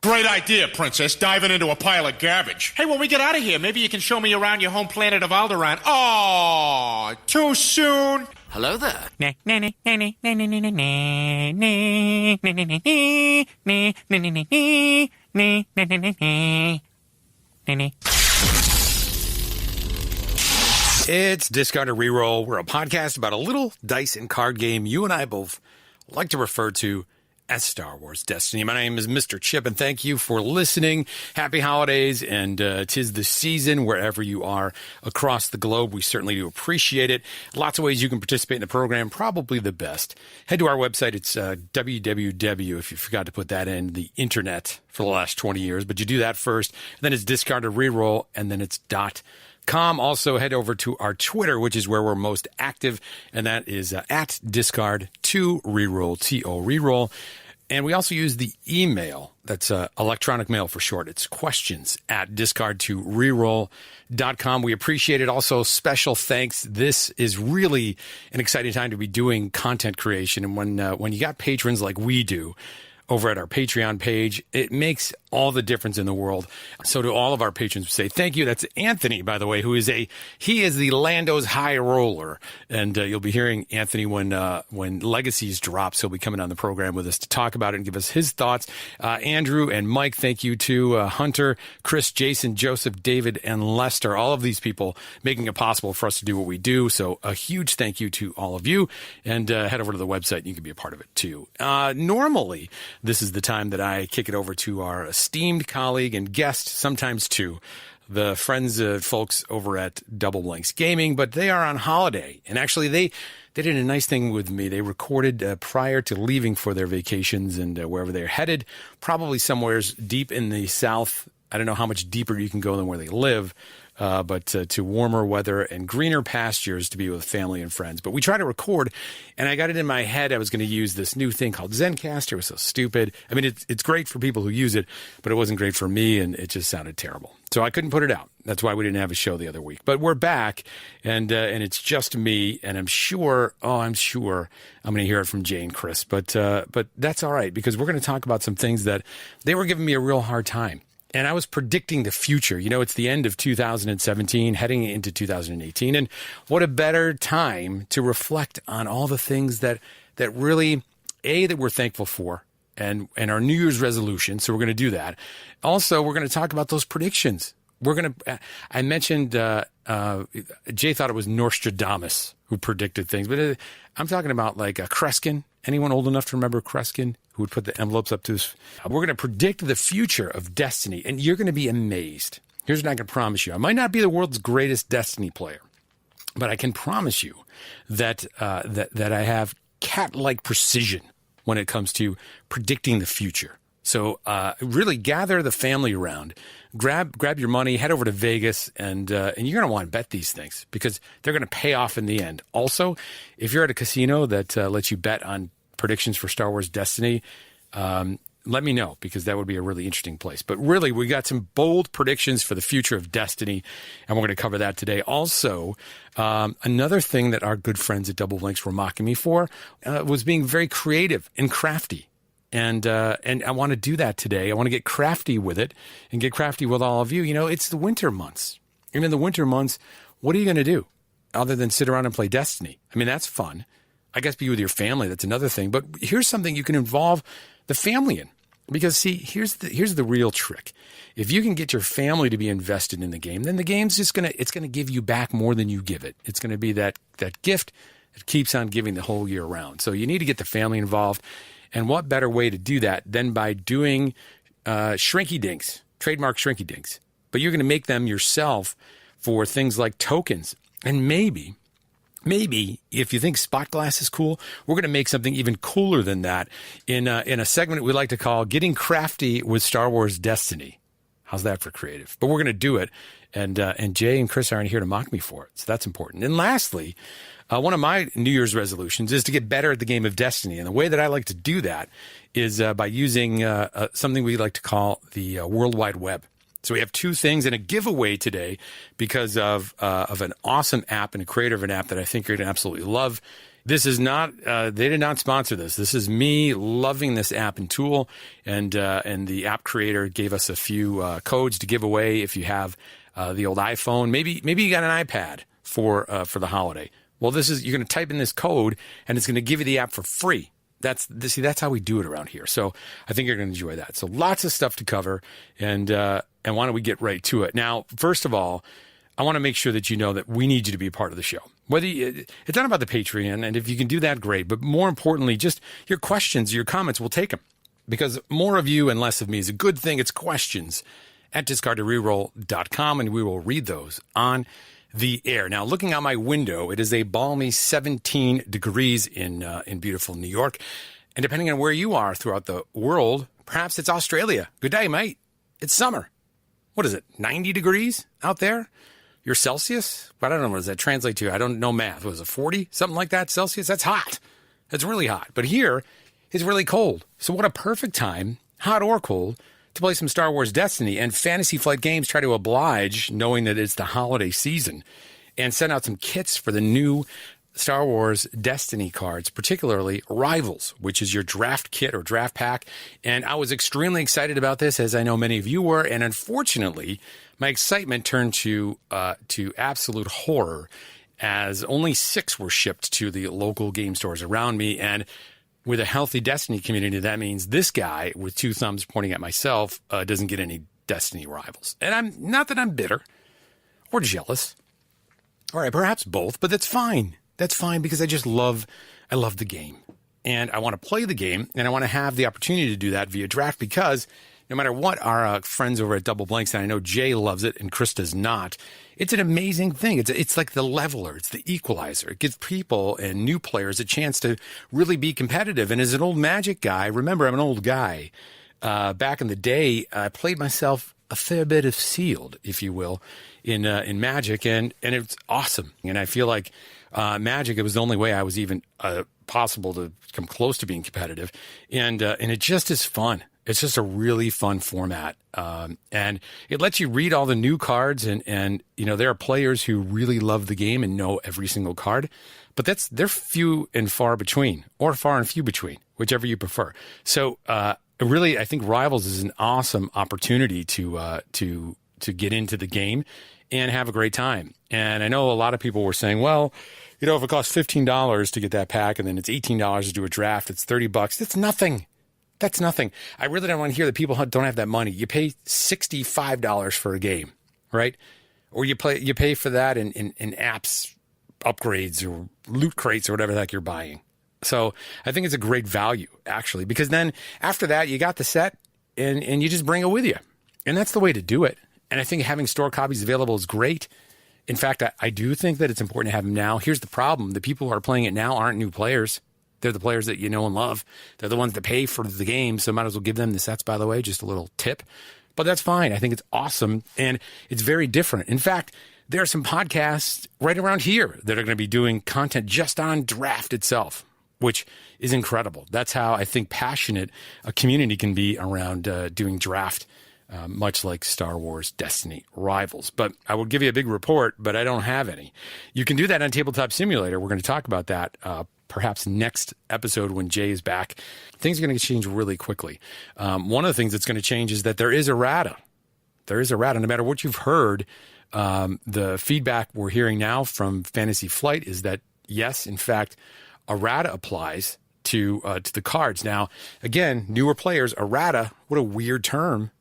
Great idea, Princess, diving into a pile of garbage. Hey, when we get out of here, maybe you can show me around your home planet of Alderaan. Oh, too soon. Hello there. It's Discard or Reroll. We're a podcast about a little dice and card game you and I both like to refer to as Star Wars Destiny. My name is Mr. Chip, and thank you for listening. Happy holidays, and 'tis the season wherever you are across the globe. We certainly do appreciate it. Lots of ways you can participate in the program, probably the best. Head to our website. It's www, if you forgot to put that in, the internet for the last 20 years, but you do that first. Then it's Discard or Reroll, and then it's .com. Also, head over to our Twitter, which is where we're most active, and that is at Discard2Reroll, T-O Reroll. And we also use the email. That's electronic mail for short. It's questions at discard2reroll.com. We appreciate it. Also, special thanks. This is really an exciting time to be doing content creation. And when you got patrons like we do over at our Patreon page, it makes all the difference in the world. So to all of our patrons, we say thank you. That's Anthony, by the way, he is the Lando's High Roller. And you'll be hearing Anthony when Legacies drops. He'll be coming on the program with us to talk about it and give us his thoughts. Andrew and Mike, thank you to Hunter, Chris, Jason, Joseph, David, and Lester. All of these people making it possible for us to do what we do. So a huge thank you to all of you. And head over to the website and you can be a part of it too. Normally, this is the time that I kick it over to our esteemed colleague and guest, sometimes two, the friends folks over at Double Blanks Gaming, but they are on holiday. And actually, they did a nice thing with me. They recorded prior to leaving for their vacations and wherever they're headed, probably somewhere deep in the South. I don't know how much deeper you can go than where they live. But to warmer weather and greener pastures to be with family and friends. But we try to record, and I got it in my head I was going to use this new thing called Zencaster. It was so stupid. I mean, it's great for people who use it, but it wasn't great for me, and it just sounded terrible. So I couldn't put it out. That's why we didn't have a show the other week. But we're back, and it's just me, and I'm sure I'm going to hear it from Jay and Chris. But that's all right, because we're going to talk about some things that they were giving me a real hard time. And I was predicting the future. You know, it's the end of 2017, heading into 2018. And what a better time to reflect on all the things that really, that we're thankful for and our New Year's resolution. So we're going to do that. Also, we're going to talk about those predictions. I mentioned, Jay thought it was Nostradamus who predicted things, but I'm talking about like a Kreskin. Anyone old enough to remember Kreskin, who would put the envelopes up to his... We're going to predict the future of Destiny, and you're going to be amazed. Here's what I can promise you. I might not be the world's greatest Destiny player, but I can promise you that that I have cat-like precision when it comes to predicting the future. So really gather the family around, grab your money, head over to Vegas, and you're going to want to bet these things because they're going to pay off in the end. Also, if you're at a casino that lets you bet on predictions for Star Wars Destiny, let me know, because that would be a really interesting place. But really, we got some bold predictions for the future of Destiny, and we're going to cover that today. Also, another thing that our good friends at Double Blanks were mocking me for was being very creative and crafty. And I want to do that today. I want to get crafty with it and get crafty with all of you. You know, it's the winter months. And in the winter months, what are you going to do other than sit around and play Destiny? I mean, that's fun. I guess be with your family. That's another thing. But here's something you can involve the family in. Because, see, here's the real trick. If you can get your family to be invested in the game, then the game's just going to give you back more than you give it. It's going to be that gift that keeps on giving the whole year round. So you need to get the family involved. And what better way to do that than by doing shrinky dinks, trademark shrinky dinks. But you're going to make them yourself for things like tokens. And maybe if you think spot glass is cool, we're going to make something even cooler than that in a segment we like to call Getting Crafty with Star Wars Destiny. How's that for creative? But we're going to do it. And Jay and Chris aren't here to mock me for it. So that's important. And lastly, one of my New Year's resolutions is to get better at the game of Destiny. And the way that I like to do that is by using something we like to call the World Wide Web. So we have two things and a giveaway today because of an awesome app and a creator of an app that I think you're going to absolutely love. This is not, they did not sponsor this. This is me loving this app and tool. And the app creator gave us a few codes to give away if you have the old iPhone. Maybe you got an iPad for the holiday. Well, you're going to type in this code and it's going to give you the app for free. That's how we do it around here. So I think you're going to enjoy that. So lots of stuff to cover. And why don't we get right to it? Now, first of all, I want to make sure that you know that we need you to be a part of the show. It's not about the Patreon, and if you can do that, great. But more importantly, just your questions, your comments, we'll take them. Because more of you and less of me is a good thing. It's questions at discardtoreroll.com, and we will read those on the air. Now, looking out my window, it is a balmy 17 degrees in beautiful New York. And depending on where you are throughout the world, perhaps it's Australia. Good day, mate. It's summer. What is it, 90 degrees out there? Your Celsius? I don't know. What does that translate to? I don't know math. Was it 40? Something like that Celsius? That's hot. That's really hot. But here, it's really cold. So what a perfect time, hot or cold, to play some Star Wars Destiny. And Fantasy Flight Games try to oblige, knowing that it's the holiday season, and send out some kits for the new Star Wars Destiny cards, particularly Rivals, which is your draft kit or draft pack. And I was extremely excited about this, as I know many of you were. And unfortunately, my excitement turned to absolute horror, as only 6 were shipped to the local game stores around me. And with a healthy Destiny community, that means this guy with 2 thumbs pointing at myself doesn't get any Destiny Rivals. And I'm not that I'm bitter or jealous, all right, perhaps both, but that's fine. That's fine, because I love the game, and I want to play the game, and I want to have the opportunity to do that via draft, because no matter what, our friends over at Double Blanks, and I know Jay loves it and Chris does not, it's an amazing thing. It's like the leveler. It's the equalizer. It gives people and new players a chance to really be competitive. And as an old Magic guy, remember, I'm an old guy. Back in the day, I played myself a fair bit of Sealed, if you will, in Magic, and it's awesome. And I feel like Magic, it was the only way I was even possible to come close to being competitive, and it just is fun. It's just a really fun format, and it lets you read all the new cards, and you know, there are players who really love the game and know every single card, but they're few and far between, or far and few between, whichever you prefer. So really, I think Rivals is an awesome opportunity to get into the game and have a great time. And I know a lot of people were saying, well, you know, if it costs $15 to get that pack and then it's $18 to do a draft, it's $30. That's nothing. That's nothing. I really don't want to hear that people don't have that money. You pay $65 for a game, right? Or you pay for that in apps, upgrades, or loot crates, or whatever the heck you're buying. So I think it's a great value, actually, because then after that, you got the set and you just bring it with you. And that's the way to do it. And I think having store copies available is great. In fact, I do think that it's important to have them now. Here's the problem. The people who are playing it now aren't new players. They're the players that you know and love. They're the ones that pay for the game, so might as well give them the sets, by the way, just a little tip. But that's fine. I think it's awesome, and it's very different. In fact, there are some podcasts right around here that are going to be doing content just on draft itself, which is incredible. That's how I think passionate a community can be around doing draft, much like Star Wars Destiny Rivals. But I will give you a big report, but I don't have any. You can do that on Tabletop Simulator. We're going to talk about that perhaps next episode when Jay is back. Things are going to change really quickly. One of the things that's going to change is that there is errata. There is errata. No matter what you've heard, the feedback we're hearing now from Fantasy Flight is that, yes, in fact, errata applies to the cards. Now, again, newer players, errata, what a weird term,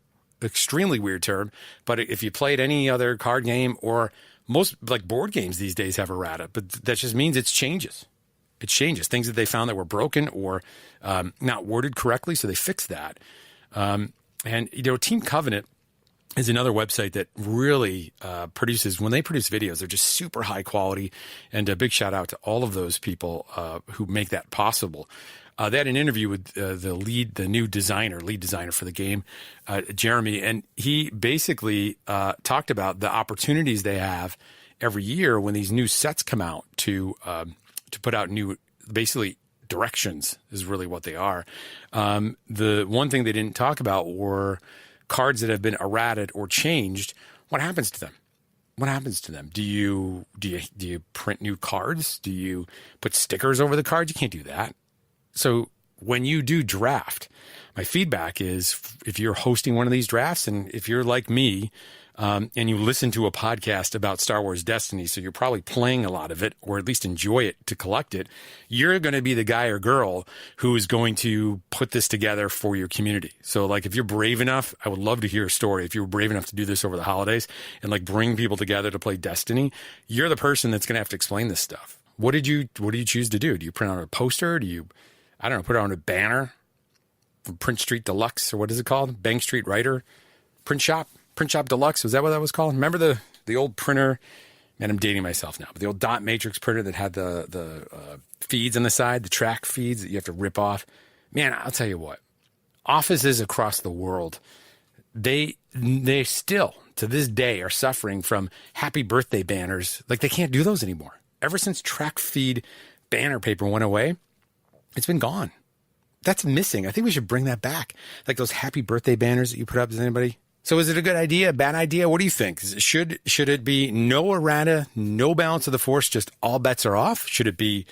extremely weird term. But if you played any other card game, or most like board games these days have errata, but that just means it changes. It changes things that they found that were broken or not worded correctly, so they fix that. And you know, Team Covenant is another website that really produces, when they produce videos, they're just super high quality. And a big shout out to all of those people who make that possible. They had an interview with the lead designer for the game, Jeremy, and he basically talked about the opportunities they have every year when these new sets come out to put out new, basically directions is really what they are. The one thing they didn't talk about were cards that have been errated or changed. What happens to them? what happens to them? Do you print new cards? Do you put stickers over the cards? You can't do that. So when you do draft, my feedback is if you're hosting one of these drafts, and if you're like me, and you listen to a podcast about Star Wars Destiny, so you're probably playing a lot of it, or at least enjoy it to collect it, you're going to be the guy or girl who is going to put this together for your community. So like if you're brave enough, I would love to hear a story. If you were brave enough to do this over the holidays and like bring people together to play Destiny, you're the person that's going to have to explain this stuff. What did you choose to do? Do you print out a poster? Do you, I don't know, put it on a banner from Print Street Deluxe, or what is it called? Bank Street Writer Print Shop Deluxe. Was that what that was called? Remember the old printer? Man, I'm dating myself now. But the old dot matrix printer that had the feeds on the side, the track feeds that you have to rip off. Man, I'll tell you what. Offices across the world, they still to this day are suffering from happy birthday banners. Like they can't do those anymore. Ever since track feed banner paper went away, it's been gone. That's missing. I think we should bring that back. Like those happy birthday banners that you put up. Does anybody? So is it a good idea, a bad idea? What do you think? Should it be no errata, no balance of the force, just all bets are off? Should it be,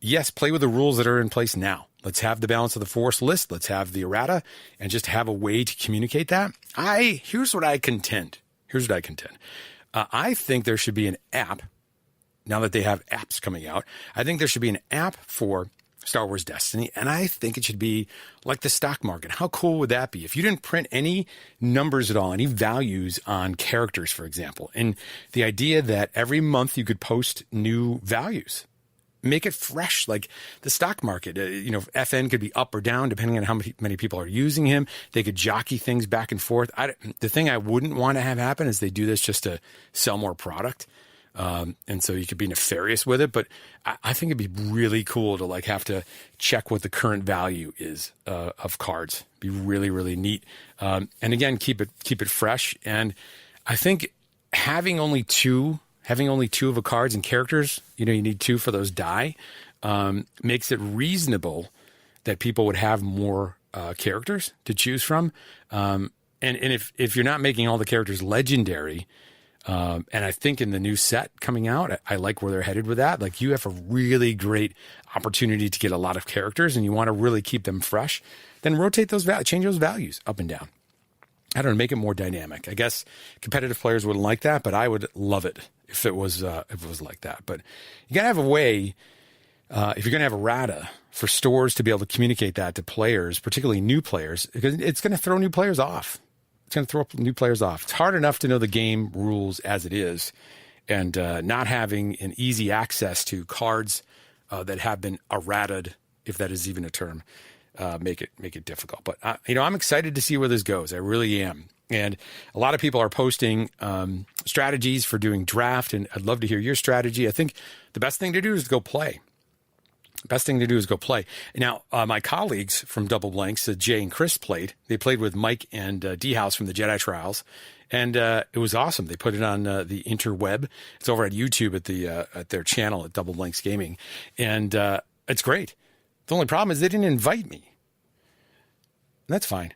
yes, play with the rules that are in place now. Let's have the balance of the force list. Let's have the errata and just have a way to communicate that. Here's what I contend. I think there should be an app. Now that they have apps coming out, I think there should be an app for Star Wars Destiny, and I think it should be like the stock market. How cool would that be if you didn't print any numbers at all, any values on characters, for example, and the idea that every month you could post new values, make it fresh like the stock market. FN could be up or down depending on how many people are using him. They could jockey things back and forth. The thing I wouldn't want to have happen is they do this just to sell more product. And so you could be nefarious with it, but I think it'd be really cool to like have to check what the current value is of cards. Be really, really neat. And again, keep it fresh. And I think having only two of the cards and characters, you need two for those die, makes it reasonable that people would have more characters to choose from. And if you're not making all the characters legendary. And I think in the new set coming out, I like where they're headed with that. Like you have a really great opportunity to get a lot of characters and you want to really keep them fresh, then rotate those values, change those values up and down. I don't know, make it more dynamic. I guess competitive players wouldn't like that, but I would love it if it was like that. But you gotta have a way, if you're going to have a errata for stores to be able to communicate that to players, particularly new players, because it's going to throw new players off. It's going to throw new players off. It's hard enough to know the game rules as it is, and not having an easy access to cards that have been errataed, if that is even a term, make it difficult. But I'm excited to see where this goes. I really am. And a lot of people are posting strategies for doing draft, and I'd love to hear your strategy. I think the best thing to do is to go play. Now, my colleagues from Double Blanks, Jay and Chris played. They played with Mike and D-House from the Jedi Trials, and it was awesome. They put it on the interweb. It's over at YouTube at their channel at Double Blanks Gaming, and it's great. The only problem is they didn't invite me. And that's fine.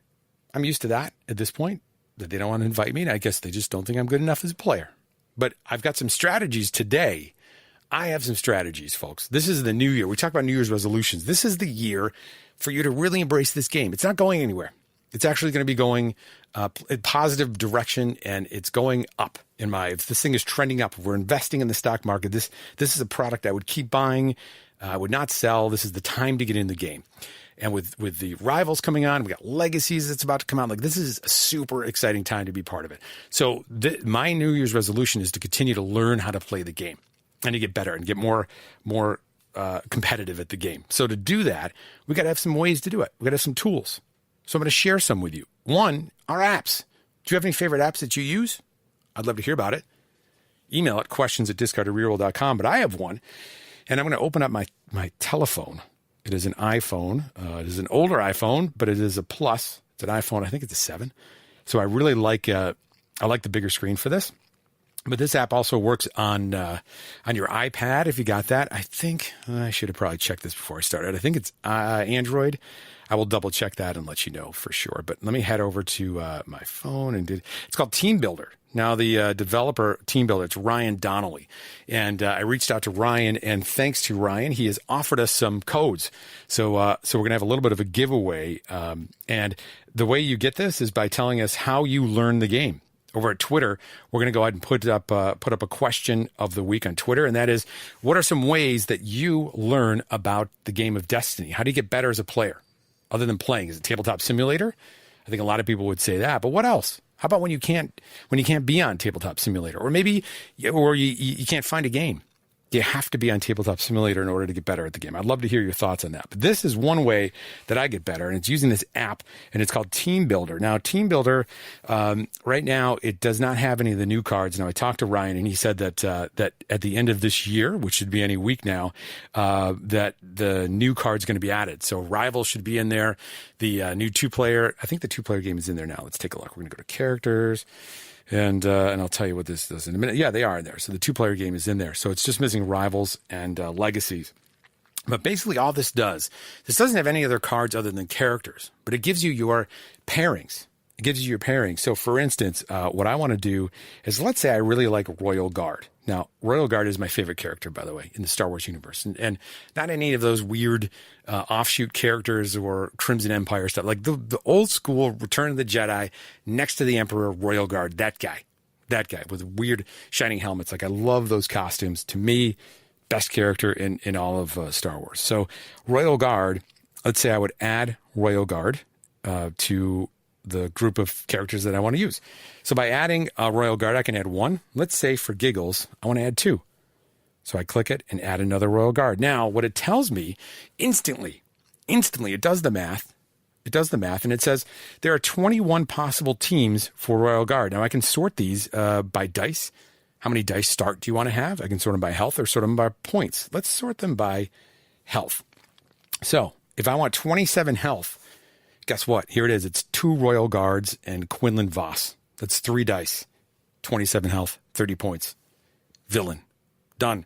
I'm used to that at this point, that they don't want to invite me, and I guess they just don't think I'm good enough as a player. But I've got some strategies today. I have some strategies, folks. This is the new year. We talk about New Year's resolutions. This is the year for you to really embrace this game. It's not going anywhere. It's actually going to be going in positive direction, and it's going up. If this thing is trending up, if we're investing in the stock market, this is a product I would keep buying. I would not sell. This is the time to get in the game. And with the Rivals coming on, we got Legacies that's about to come out. Like, this is a super exciting time to be part of it. So my New Year's resolution is to continue to learn how to play the game and to get better and get more competitive at the game. So to do that, we got to have some ways to do it. We got to have some tools. So I'm going to share some with you. One, our apps. Do you have any favorite apps that you use? I'd love to hear about it. Email it, questions@discardedreroll.com. But I have one, and I'm going to open up my telephone. It is an iPhone. It is an older iPhone, but it is a Plus. It's an iPhone. I think it's a 7. So I really like the bigger screen for this. But this app also works on your iPad if you got that. I think I should have probably checked this before I started. I think it's Android. I will double check that and let you know for sure. But let me head over to my phone it's called Team Builder. Now, the developer team builder, it's Ryan Donnelly. And I reached out to Ryan, and thanks to Ryan, he has offered us some codes. So we're going to have a little bit of a giveaway. And the way you get this is by telling us how you learn the game. Over at Twitter, we're going to go ahead and put up a question of the week on Twitter, and that is, what are some ways that you learn about the game of Destiny? How do you get better as a player, other than playing? Is it Tabletop Simulator? I think a lot of people would say that, but what else? How about when you can't be on Tabletop Simulator, or maybe you can't find a game? You have to be on Tabletop Simulator in order to get better at the game. I'd love to hear your thoughts on that. But this is one way that I get better, and it's using this app, and it's called Team Builder. Now, Team Builder, right now, it does not have any of the new cards. Now, I talked to Ryan, and he said that at the end of this year, which should be any week now, that the new card's going to be added. So Rivals should be in there. The new two-player, I think the two-player game is in there now. Let's take a look. We're going to go to Characters. And I'll tell you what this does in a minute. Yeah, they are in there. So the two-player game is in there. So it's just missing Rivals and Legacies. But basically all this doesn't have any other cards other than characters, but it gives you your pairings. It gives you your pairings. So for instance, what I want to do is, let's say I really like Royal Guard. Now, Royal Guard is my favorite character, by the way, in the Star Wars universe. And not any of those weird offshoot characters or Crimson Empire stuff. Like the old school Return of the Jedi next to the Emperor, Royal Guard, that guy with weird shining helmets. Like, I love those costumes. To me, best character in all of Star Wars. So Royal Guard, let's say I would add Royal Guard to the group of characters that I want to use. So by adding a Royal Guard, I can add one. Let's say for giggles, I want to add two. So I click it and add another Royal Guard. Now, what it tells me instantly, it does the math. It does the math, and it says there are 21 possible teams for Royal Guard. Now, I can sort these by dice. How many dice start do you want to have? I can sort them by health or sort them by points. Let's sort them by health. So if I want 27 health, guess what? Here it is. It's 2 Royal Guards and Quinlan Voss. That's 3 dice. 27 health, 30 points. Villain. Done.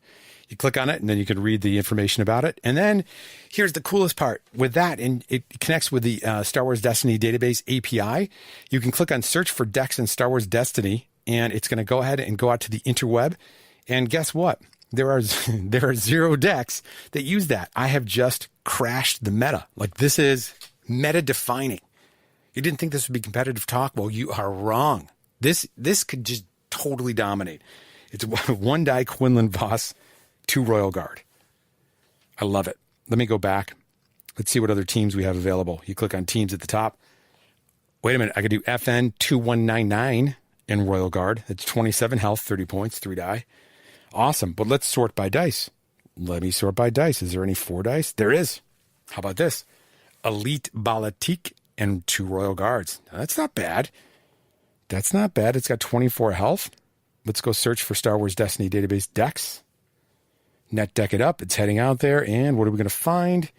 You click on it, and then you can read the information about it. And then here's the coolest part. With that, and it connects with the Star Wars Destiny database API. You can click on Search for Decks in Star Wars Destiny, and it's going to go ahead and go out to the interweb. And guess what? There are 0 decks that use that. I have just crashed the meta. Like, this is meta defining. You didn't think this would be competitive talk? Well, you are wrong. This could just totally dominate. It's 1 die Quinlan Voss, 2 Royal Guard. I love it. Let me go back. Let's see what other teams we have available. You click on teams at the top. Wait a minute. I could do FN 2199 in Royal Guard. That's 27 health, 30 points, 3 die. Awesome. But let's sort by dice. Let me sort by dice. Is there any 4 dice? There is. How about this? Elite Balatik and 2 Royal Guards. Now, that's not bad. That's not bad. It's got 24 health. Let's go search for Star Wars Destiny database decks. Net deck it up. It's heading out there. And what are we going to find?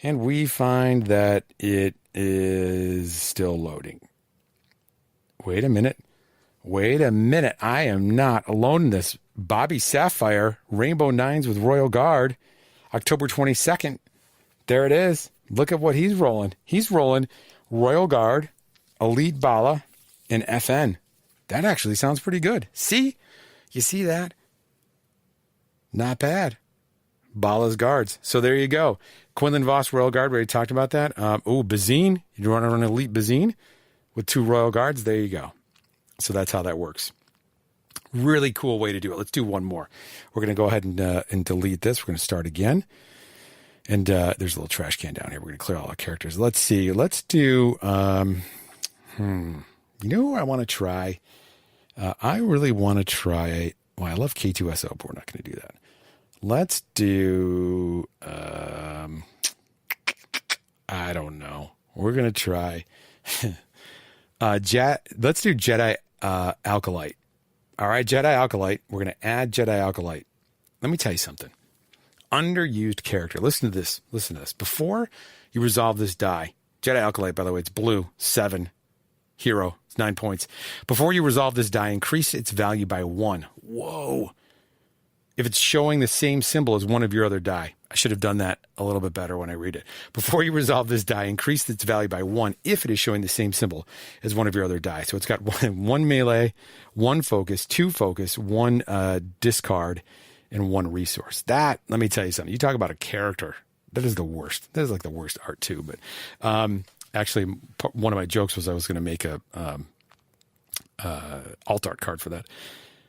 And we find that it is still loading. Wait a minute. I am not alone in this. Bobby Sapphire, Rainbow Nines with Royal Guard, October 22nd. There it is. Look at what he's rolling. He's rolling Royal Guard, Elite Bala, and FN. That actually sounds pretty good. See? You see that? Not bad. Bala's guards. So there you go. Quinlan Voss, Royal Guard. We already talked about that. Bazine. You want to run Elite Bazine with 2 Royal Guards? There you go. So that's how that works. Really cool way to do it. Let's do one more. We're going to go ahead and delete this. We're going to start again. And there's a little trash can down here. We're going to clear all our characters. Let's see. Let's do, you know who I want to try? I really want to try, well, I love K2SO, but we're not going to do that. Let's do, I don't know. We're going to try, let's do Jedi Alkalite. All right, Jedi Alkalite. We're going to add Jedi Alkalite. Let me tell you something. Underused character. Listen to this. Before you resolve this die, Jedi Alkalite, by the way, it's blue, 7. Hero, it's 9 points. Before you resolve this die, increase its value by 1. Whoa. if it's showing the same symbol as one of your other die. I should have done that a little bit better when I read it. Before you resolve this die, increase its value by 1 if it is showing the same symbol as one of your other die. So it's got one melee, 1 focus, 2 focus, 1 discard, and 1 resource. That, let me tell you something. You talk about a character. That is the worst. That is like the worst art too. But actually, one of my jokes was I was going to make a alt art card for that.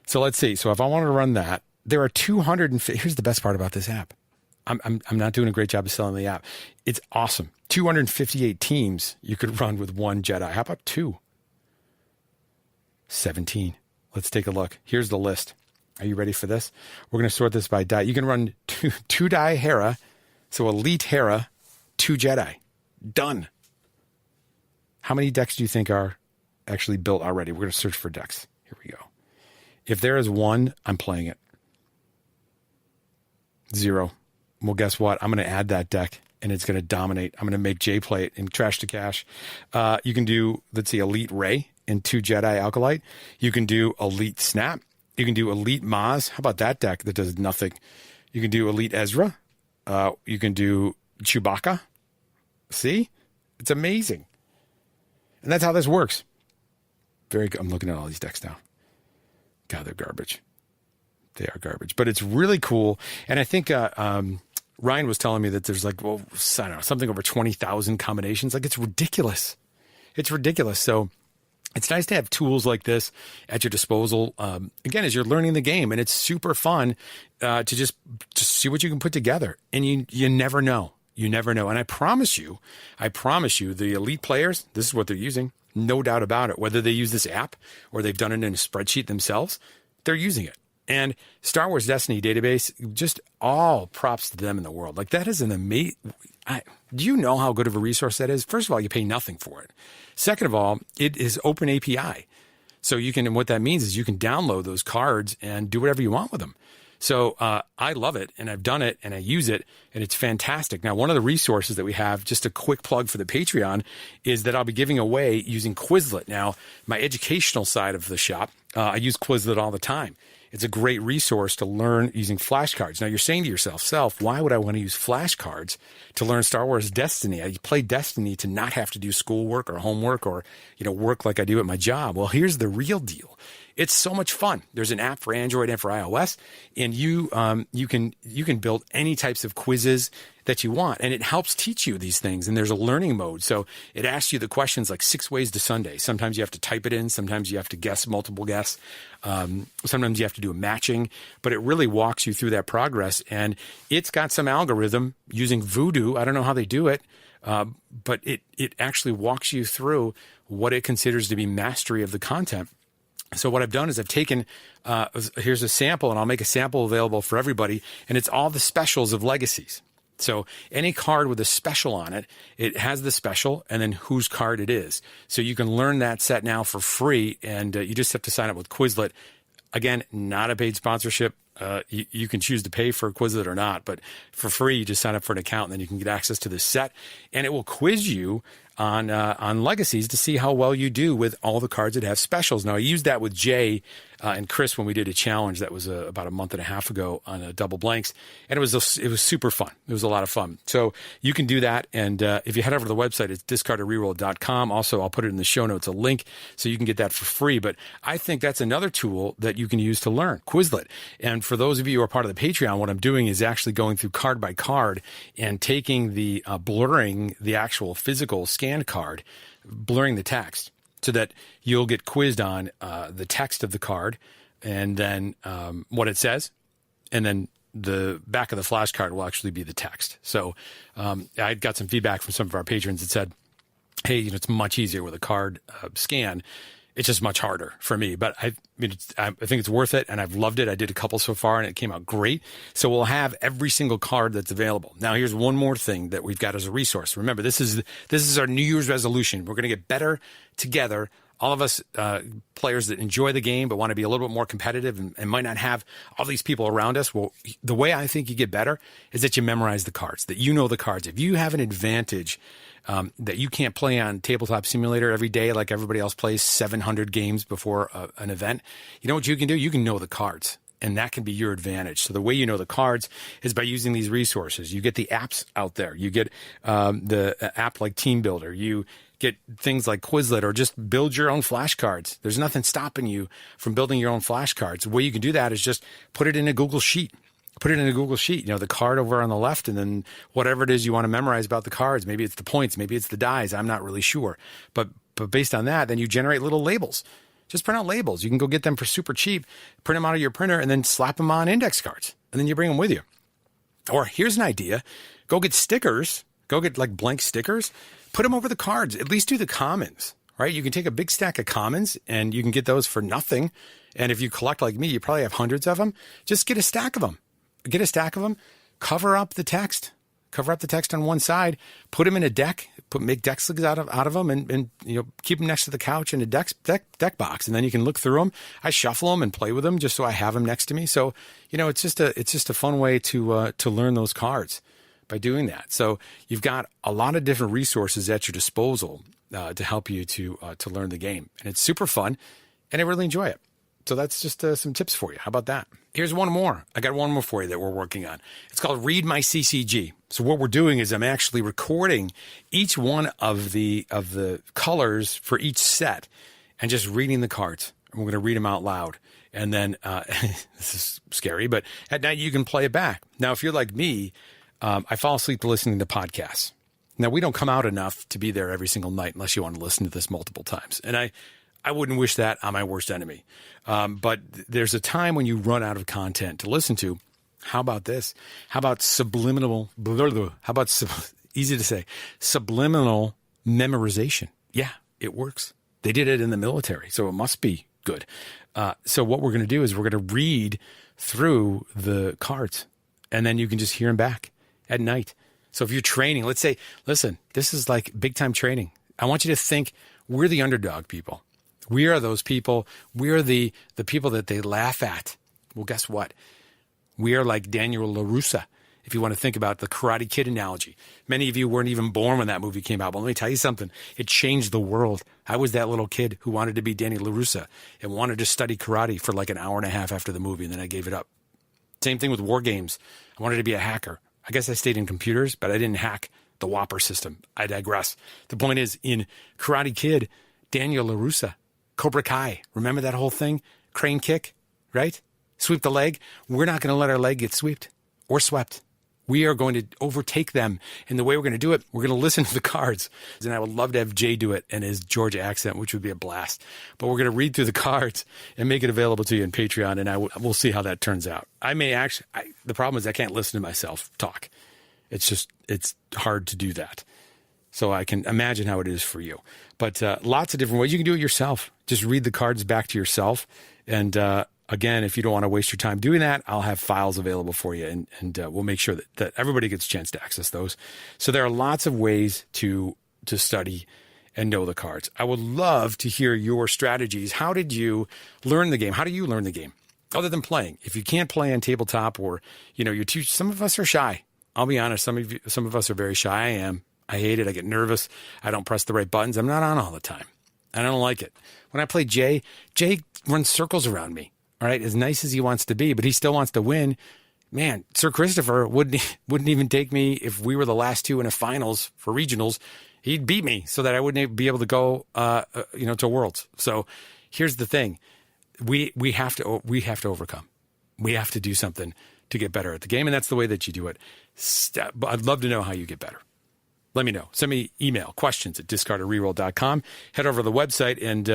So let's see. So if I wanted to run that, there are 250. Here's the best part about this app. I'm not doing a great job of selling the app. It's awesome. 258 teams you could run with 1 Jedi. How about 2? 17. Let's take a look. Here's the list. Are you ready for this? We're going to sort this by die. You can run two die Hera. So Elite Hera, 2 Jedi. Done. How many decks do you think are actually built already? We're going to search for decks. Here we go. If there is 1, I'm playing it. 0. Well, guess what? I'm going to add that deck, and it's going to dominate. I'm going to make Jay play it in Trash to Cash. You can do, let's see, Elite Rey and 2 Jedi Alkalite. You can do Elite Snap. You can do Elite Maz. How about that deck that does nothing? You can do Elite Ezra. You can do Chewbacca. See? It's amazing. And that's how this works. Very good. I'm looking at all these decks now. God, they're garbage. They are garbage. But it's really cool. And I think Ryan was telling me that there's like, well, I don't know, something over 20,000 combinations. Like, it's ridiculous. It's ridiculous. So it's nice to have tools like this at your disposal, again, as you're learning the game. And it's super fun to just see what you can put together. And you never know. You never know. And I promise you, the elite players, this is what they're using. No doubt about it. Whether they use this app or they've done it in a spreadsheet themselves, they're using it. And Star Wars Destiny database, just all props to them in the world. Like, that is an amazing... Do you know how good of a resource that is? First of all, you pay nothing for it. Second of all, it is open API. So you can, and what that means is you can download those cards and do whatever you want with them. So I love it, and I've done it, and I use it, and it's fantastic. Now, one of the resources that we have, just a quick plug for the Patreon, is that I'll be giving away using Quizlet. Now, my educational side of the shop, I use Quizlet all the time. It's a great resource to learn using flashcards. Now, you're saying to yourself, why would I want to use flashcards to learn Star Wars Destiny? I play Destiny to not have to do schoolwork or homework or, work like I do at my job. Well, here's the real deal. It's so much fun. There's an app for Android and for iOS, and you can build any types of quizzes that you want, and it helps teach you these things. And there's a learning mode, so it asks you the questions like 6 ways to Sunday. Sometimes you have to type it in. Sometimes you have to guess multiple guess. Sometimes you have to do a matching, but it really walks you through that progress. And it's got some algorithm using Voodoo. I don't know how they do it, but it actually walks you through what it considers to be mastery of the content. So what I've done is I've taken, here's a sample, and I'll make a sample available for everybody, and it's all the specials of Legacies. So any card with a special on it, it has the special and then whose card it is. So you can learn that set now for free, and you just have to sign up with Quizlet. Again, not a paid sponsorship. You can choose to pay for Quizlet or not, but for free, you just sign up for an account, and then you can get access to this set, and it will quiz you on Legacies to see how well you do with all the cards that have specials. Now, I used that with Jay and Chris when we did a challenge that was about a month and a half ago on Double Blanks, and it was super fun. It was a lot of fun. So you can do that, and if you head over to the website, it's discardedreroll.com. Also, I'll put it in the show notes, a link, so you can get that for free. But I think that's another tool that you can use to learn, Quizlet. And for those of you who are part of the Patreon, what I'm doing is actually going through card by card and taking the blurring the actual physical scanned card, blurring the text, so that you'll get quizzed on the text of the card and then what it says, and then the back of the flashcard will actually be the text. So I got some feedback from some of our patrons that said, hey, it's much easier with a card scan. It's just much harder for me, but I think it's worth it, and I've loved it. I did a couple so far, and it came out great. So we'll have every single card that's available. Now, here's one more thing that we've got as a resource. Remember, this is our New Year's resolution. We're going to get better together. All of us players that enjoy the game but want to be a little bit more competitive and might not have all these people around us. Well, the way I think you get better is that you memorize the cards, that you know the cards. If you have an advantage that you can't play on Tabletop Simulator every day like everybody else plays 700 games before an event, you know what you can do? You can know the cards. And that can be your advantage. So the way you know the cards is by using these resources. You get the apps out there. You get the app like Team Builder. You get things like Quizlet, or just build your own flashcards. There's nothing stopping you from building your own flashcards. The way you can do that is just put it in a Google Sheet. Put it in a Google Sheet, the card over on the left, and then whatever it is you want to memorize about the cards. Maybe it's the points, maybe it's the dies. I'm not really sure. But based on that, then you generate little labels. Just print out labels. You can go get them for super cheap, print them out of your printer, and then slap them on index cards. And then you bring them with you. Or here's an idea. Go get stickers. Go get like blank stickers. Put them over the cards. At least do the commons, right? You can take a big stack of commons, and you can get those for nothing. And if you collect like me, you probably have hundreds of them. Just get a stack of them. Get a stack of them, cover up the text on one side, put them in a deck, make deck sligs out of them, and keep them next to the couch in a deck box, and then you can look through them. I shuffle them and play with them just so I have them next to me. So it's just a fun way to learn those cards by doing that. So you've got a lot of different resources at your disposal to help you to learn the game, and it's super fun, and I really enjoy it. So that's just some tips for you. How about that? Here's one more. I got one more for you that we're working on. It's called Read My CCG. So what we're doing is I'm actually recording each one of the colors for each set and just reading the cards. And we're going to read them out loud. And then this is scary, but at night you can play it back. Now, if you're like me, I fall asleep listening to podcasts. Now, we don't come out enough to be there every single night unless you want to listen to this multiple times. And I wouldn't wish that on my worst enemy. But there's a time when you run out of content to listen to. How about this? How about subliminal, easy to say, subliminal memorization? Yeah, it works. They did it in the military, so it must be good. So what we're going to do is we're going to read through the cards, and then you can just hear them back at night. So if you're training, let's say, listen, this is like big time training. I want you to think we're the underdog people. We are those people. We are the people that they laugh at. Well, guess what? We are like Daniel LaRussa, if you want to think about the Karate Kid analogy. Many of you weren't even born when that movie came out. But let me tell you something. It changed the world. I was that little kid who wanted to be Daniel LaRussa and wanted to study karate for like an hour and a half after the movie, and then I gave it up. Same thing with war games. I wanted to be a hacker. I guess I stayed in computers, but I didn't hack the Whopper system. I digress. The point is, in Karate Kid, Daniel LaRussa, Cobra Kai. Remember that whole thing? Crane kick, right? Sweep the leg. We're not going to let our leg get swept or swept. We are going to overtake them. And the way we're going to do it, we're going to listen to the cards. And I would love to have Jay do it in his Georgia accent, which would be a blast. But we're going to read through the cards and make it available to you in Patreon. And we'll see how that turns out. The problem is I can't listen to myself talk. It's hard to do that. So I can imagine how it is for you. But lots of different ways. You can do it yourself. Just read the cards back to yourself. And again, if you don't want to waste your time doing that, I'll have files available for you. And we'll make sure that everybody gets a chance to access those. So there are lots of ways to study and know the cards. I would love to hear your strategies. How did you learn the game? How do you learn the game? Other than playing. If you can't play on tabletop, or some of us are shy. I'll be honest. Some of us are very shy. I am. I hate it. I get nervous. I don't press the right buttons. I'm not on all the time. I don't like it. When I play Jay runs circles around me. All right, as nice as he wants to be, but he still wants to win. Man, Sir Christopher wouldn't even take me if we were the last two in a finals for regionals. He'd beat me so that I wouldn't be able to go, to Worlds. So here's the thing: we have to overcome. We have to do something to get better at the game, and that's the way that you do it. I'd love to know how you get better. Let me know. Send me email, questions@discardorreroll.com. Head over to the website, and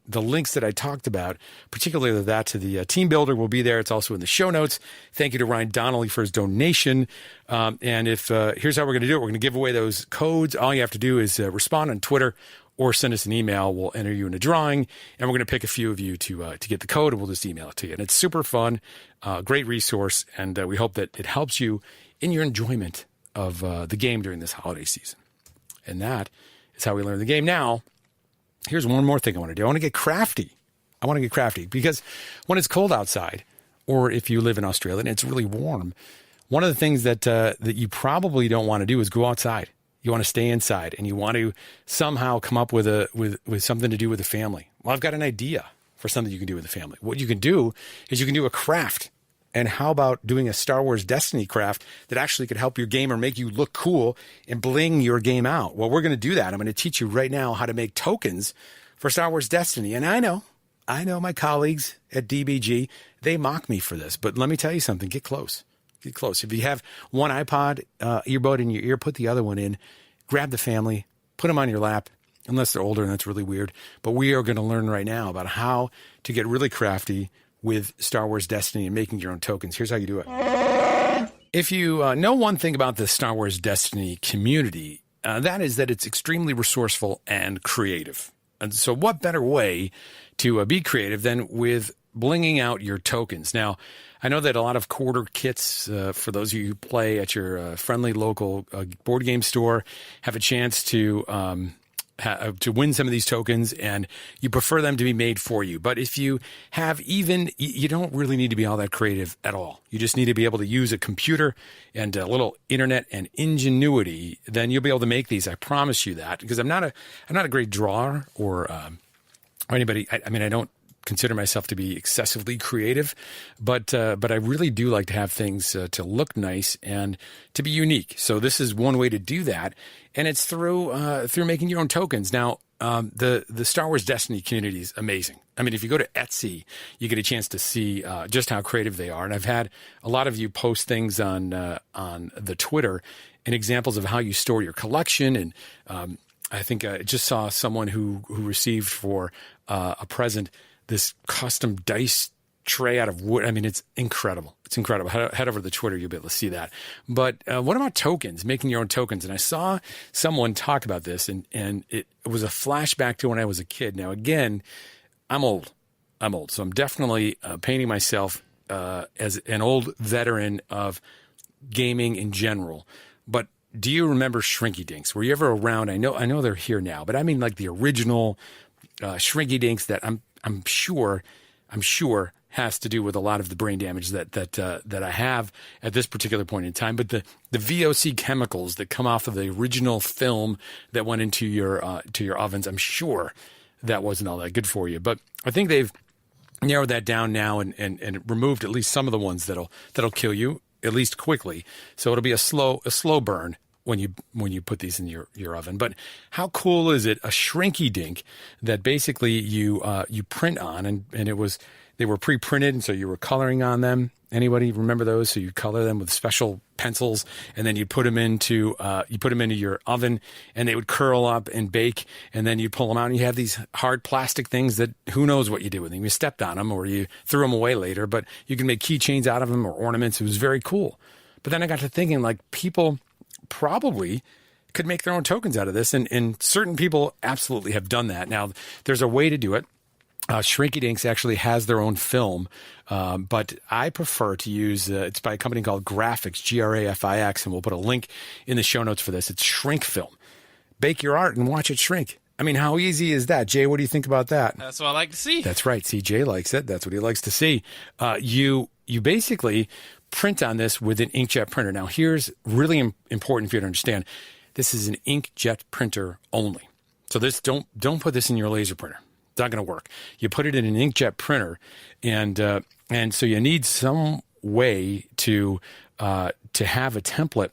the links that I talked about, particularly that to the Team Builder, will be there. It's also in the show notes. Thank you to Ryan Donnelly for his donation. And if here's how we're going to do it. We're going to give away those codes. All you have to do is respond on Twitter or send us an email. We'll enter you in a drawing, and we're going to pick a few of you to get the code, and we'll just email it to you. And it's super fun, great resource, and we hope that it helps you in your enjoyment of the game during this holiday season. And that is how we learn the game. Now, here's one more thing I want to do. I want to get crafty. Because when it's cold outside, or if you live in Australia and it's really warm, one of the things that you probably don't want to do is go outside. You want to stay inside, and you want to somehow come up with something to do with the family. Well, I've got an idea for something you can do with the family. What you can do is you can do a craft And how about doing a Star Wars Destiny craft that actually could help your game or make you look cool and bling your game out? Well, we're going to do that. I'm going to teach you right now how to make tokens for Star Wars Destiny. And I know my colleagues at DBG, they mock me for this, but let me tell you something. Get close. Get close. If you have one iPod earbud in your ear, put the other one in, grab the family, put them on your lap, unless they're older, and that's really weird. But we are going to learn right now about how to get really crafty with Star Wars Destiny and making your own tokens. Here's how you do it. If you know one thing about the Star Wars Destiny community, that is that it's extremely resourceful and creative. And so what better way to be creative than with blinging out your tokens? Now, I know that a lot of quarter kits, for those of you who play at your friendly local board game store, have a chance to win some of these tokens, and you prefer them to be made for you. But if you have you don't really need to be all that creative at all. You just need to be able to use a computer and a little internet and ingenuity. Then you'll be able to make these. I promise you that, because I'm not a great drawer or anybody. I mean, I don't consider myself to be excessively creative, but I really do like to have things to look nice and to be unique. So this is one way to do that, and it's through making your own tokens. Now, the Star Wars Destiny community is amazing. I mean, if you go to Etsy, you get a chance to see just how creative they are. And I've had a lot of you post things on the Twitter and examples of how you store your collection. And I think I just saw someone who received for a present this custom dice tray out of wood. I mean, it's incredible. It's incredible. Head over to the Twitter. You'll be able to see that. But what about tokens, making your own tokens? And I saw someone talk about this, and it was a flashback to when I was a kid. Now, again, I'm old. So I'm definitely painting myself as an old veteran of gaming in general. But do you remember Shrinky Dinks? Were you ever around? I know they're here now, but I mean like the original Shrinky Dinks that I'm sure has to do with a lot of the brain damage that I have at this particular point in time. But the VOC chemicals that come off of the original film that went into your ovens, I'm sure that wasn't all that good for you. But I think they've narrowed that down now and removed at least some of the ones that'll kill you, at least quickly. So it'll be a slow burn when you put these in your oven. But how cool is it? A Shrinky Dink that basically you print on, and they were pre-printed, and so you were coloring on them. Anybody remember those? So you color them with special pencils, and then you put them into your oven, and they would curl up and bake, and then you pull them out, and you have these hard plastic things that who knows what you do with them. You stepped on them, or you threw them away later, but you can make keychains out of them or ornaments. It was very cool. But then I got to thinking, like, people probably could make their own tokens out of this, and certain people absolutely have done that. Now, there's a way to do it. Shrinky Dinks actually has their own film, but I prefer to use, it's by a company called Grafix, Grafix, and we'll put a link in the show notes for this. It's shrink film. Bake your art and watch it shrink. I mean, how easy is that? Jay, what do you think about that? That's what I like to see. That's right. See, Jay likes it. That's what he likes to see. You basically print on this with an inkjet printer. Now, here's really important for you to understand. This is an inkjet printer only. So don't put this in your laser printer. It's not going to work. You put it in an inkjet printer, and so you need some way to have a template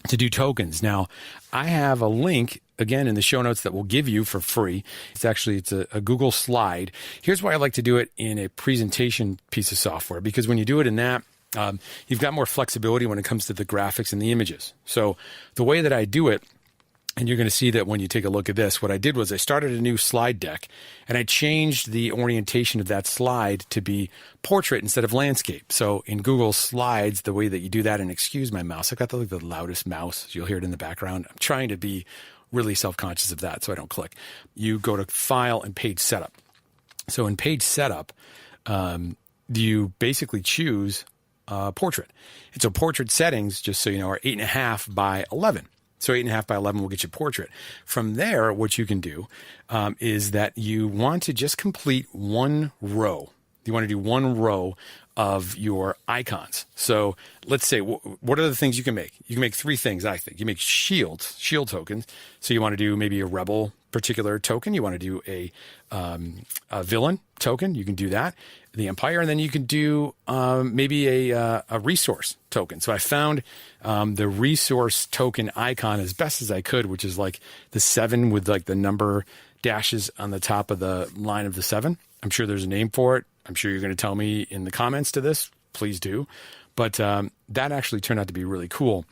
to do tokens. Now, I have a link again in the show notes that we'll give you for free. It's a Google slide. Here's why I like to do it in a presentation piece of software, because when you do it in that, you've got more flexibility when it comes to the graphics and the images. So the way that I do it, and you're going to see that when you take a look at this, what I did was I started a new slide deck, and I changed the orientation of that slide to be portrait instead of landscape. So in Google Slides, the way that you do that, and excuse my mouse, I've got the loudest mouse. You'll hear it in the background. I'm trying to be really self-conscious of that so I don't click. You go to File and Page Setup. So in Page Setup, you basically choose portrait. And so portrait settings, just so you know, are 8.5 by 11. So 8.5 by 11 will get you portrait. From there, what you can do is that you want to just complete one row. You want to do one row of your icons. So let's say, what are the things you can make? You can make three things, I think. You make shield tokens. So you want to do maybe a rebel particular token. You want to do a villain token. You can do that. The Empire, and then you can do maybe a resource token. So I found the resource token icon as best as I could, which is like the 7 with like the number dashes on the top of the line of the 7. I'm sure there's a name for it. I'm sure you're going to tell me in the comments to this. Please do. But that actually turned out to be really cool.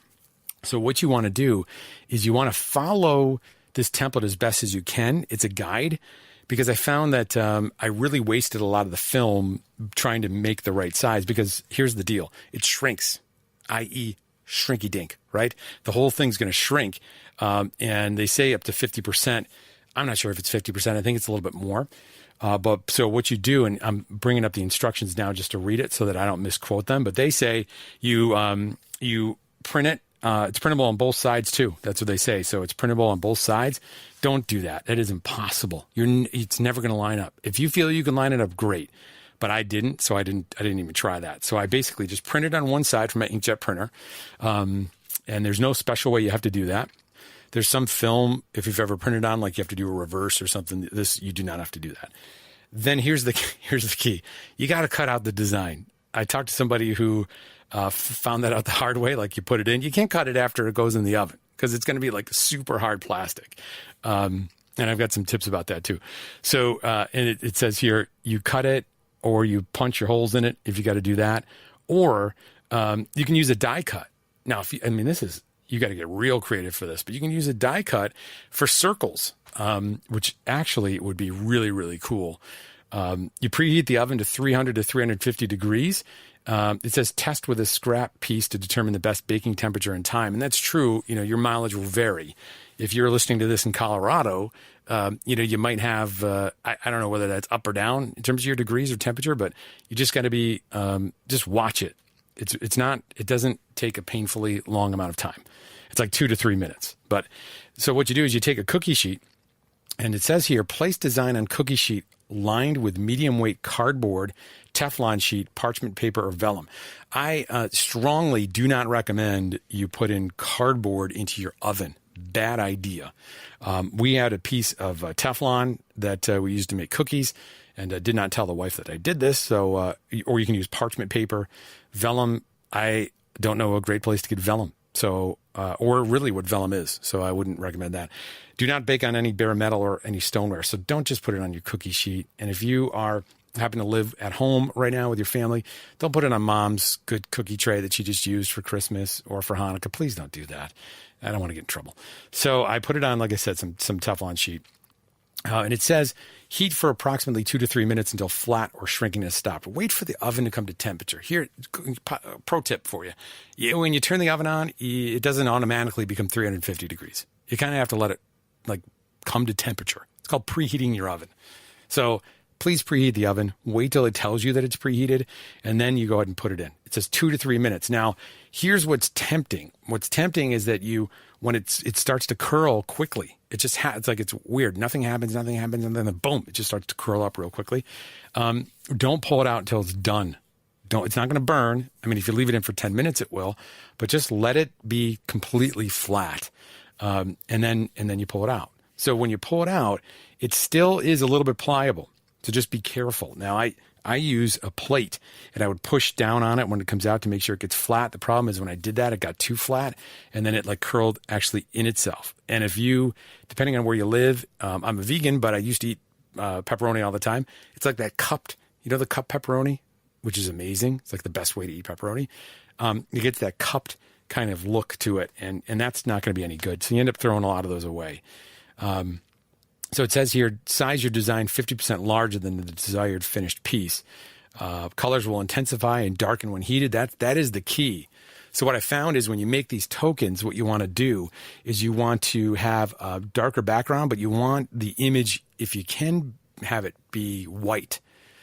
So what you want to do is you want to follow this template as best as you can. It's a guide, because I found that I really wasted a lot of the film trying to make the right size, because here's the deal. It shrinks, i.e. shrinky dink, right? The whole thing's going to shrink. And they say up to 50%. I'm not sure if it's 50%. I think it's a little bit more. But so what you do, and I'm bringing up the instructions now just to read it so that I don't misquote them, but they say you print it. It's printable on both sides too. That's what they say. So it's printable on both sides. Don't do that. That is impossible. It's never going to line up. If you feel you can line it up, great. But I didn't, so I didn't even try that. So I basically just printed on one side from my inkjet printer. And there's no special way you have to do that. There's some film, if you've ever printed on, like you have to do a reverse or something. This, you do not have to do that. Then here's the key. You got to cut out the design. I talked to somebody who found that out the hard way. Like, you put it in, you can't cut it after it goes in the oven, because it's going to be like super hard plastic. And I've got some tips about that too. So, and it says here, you cut it or you punch your holes in it if you got to do that, or you can use a die cut. Now, you got to get real creative for this, but you can use a die cut for circles, which actually would be really, really cool. You preheat the oven to 300 to 350 degrees. It says test with a scrap piece to determine the best baking temperature and time. And that's true. Your mileage will vary. If you're listening to this in Colorado, you might have, I don't know whether that's up or down in terms of your degrees or temperature, but you just got to be, just watch it. It doesn't take a painfully long amount of time. It's like 2 to 3 minutes. But so what you do is you take a cookie sheet, and it says here, place design on cookie sheet lined with medium weight cardboard, Teflon sheet, parchment paper, or vellum. I strongly do not recommend you put in cardboard into your oven. Bad idea. We had a piece of Teflon that we used to make cookies, and did not tell the wife that I did this. So, or you can use parchment paper. Vellum, I don't know a great place to get vellum. So, or really what vellum is. So I wouldn't recommend that. Do not bake on any bare metal or any stoneware. So don't just put it on your cookie sheet. And if you happen to live at home right now with your family, don't put it on mom's good cookie tray that she just used for Christmas or for Hanukkah. Please don't do that. I don't want to get in trouble. So I put it on, like I said, some Teflon sheet. And it says heat for approximately 2 to 3 minutes until flat or shrinking has stopped. Wait for the oven to come to temperature. Here, pro tip for you. When you turn the oven on, it doesn't automatically become 350 degrees. You kind of have to let it come to temperature. It's called preheating your oven. So please preheat the oven. Wait till it tells you that it's preheated, and then you go ahead and put it in. It says 2 to 3 minutes. Now, here's what's tempting. What's tempting is that when it starts to curl quickly, it's like it's weird. Nothing happens, and then boom, it just starts to curl up real quickly. Don't pull it out until it's done. It's not going to burn. I mean, if you leave it in for 10 minutes, it will, but just let it be completely flat. And then you pull it out. So when you pull it out, it still is a little bit pliable. So just be careful. Now, I use a plate, and I would push down on it when it comes out to make sure it gets flat. The problem is when I did that, it got too flat, and then it curled actually in itself. And if you, depending on where you live, I'm a vegan, but I used to eat pepperoni all the time. It's like that cupped, the cup pepperoni, which is amazing. It's like the best way to eat pepperoni. It gets that cupped kind of look to it, and that's not going to be any good. So you end up throwing a lot of those away. So it says here, size your design 50% larger than the desired finished piece. Colors will intensify and darken when heated. That is the key. So what I found is when you make these tokens, what you want to do is you want to have a darker background, but you want the image, if you can have it be white.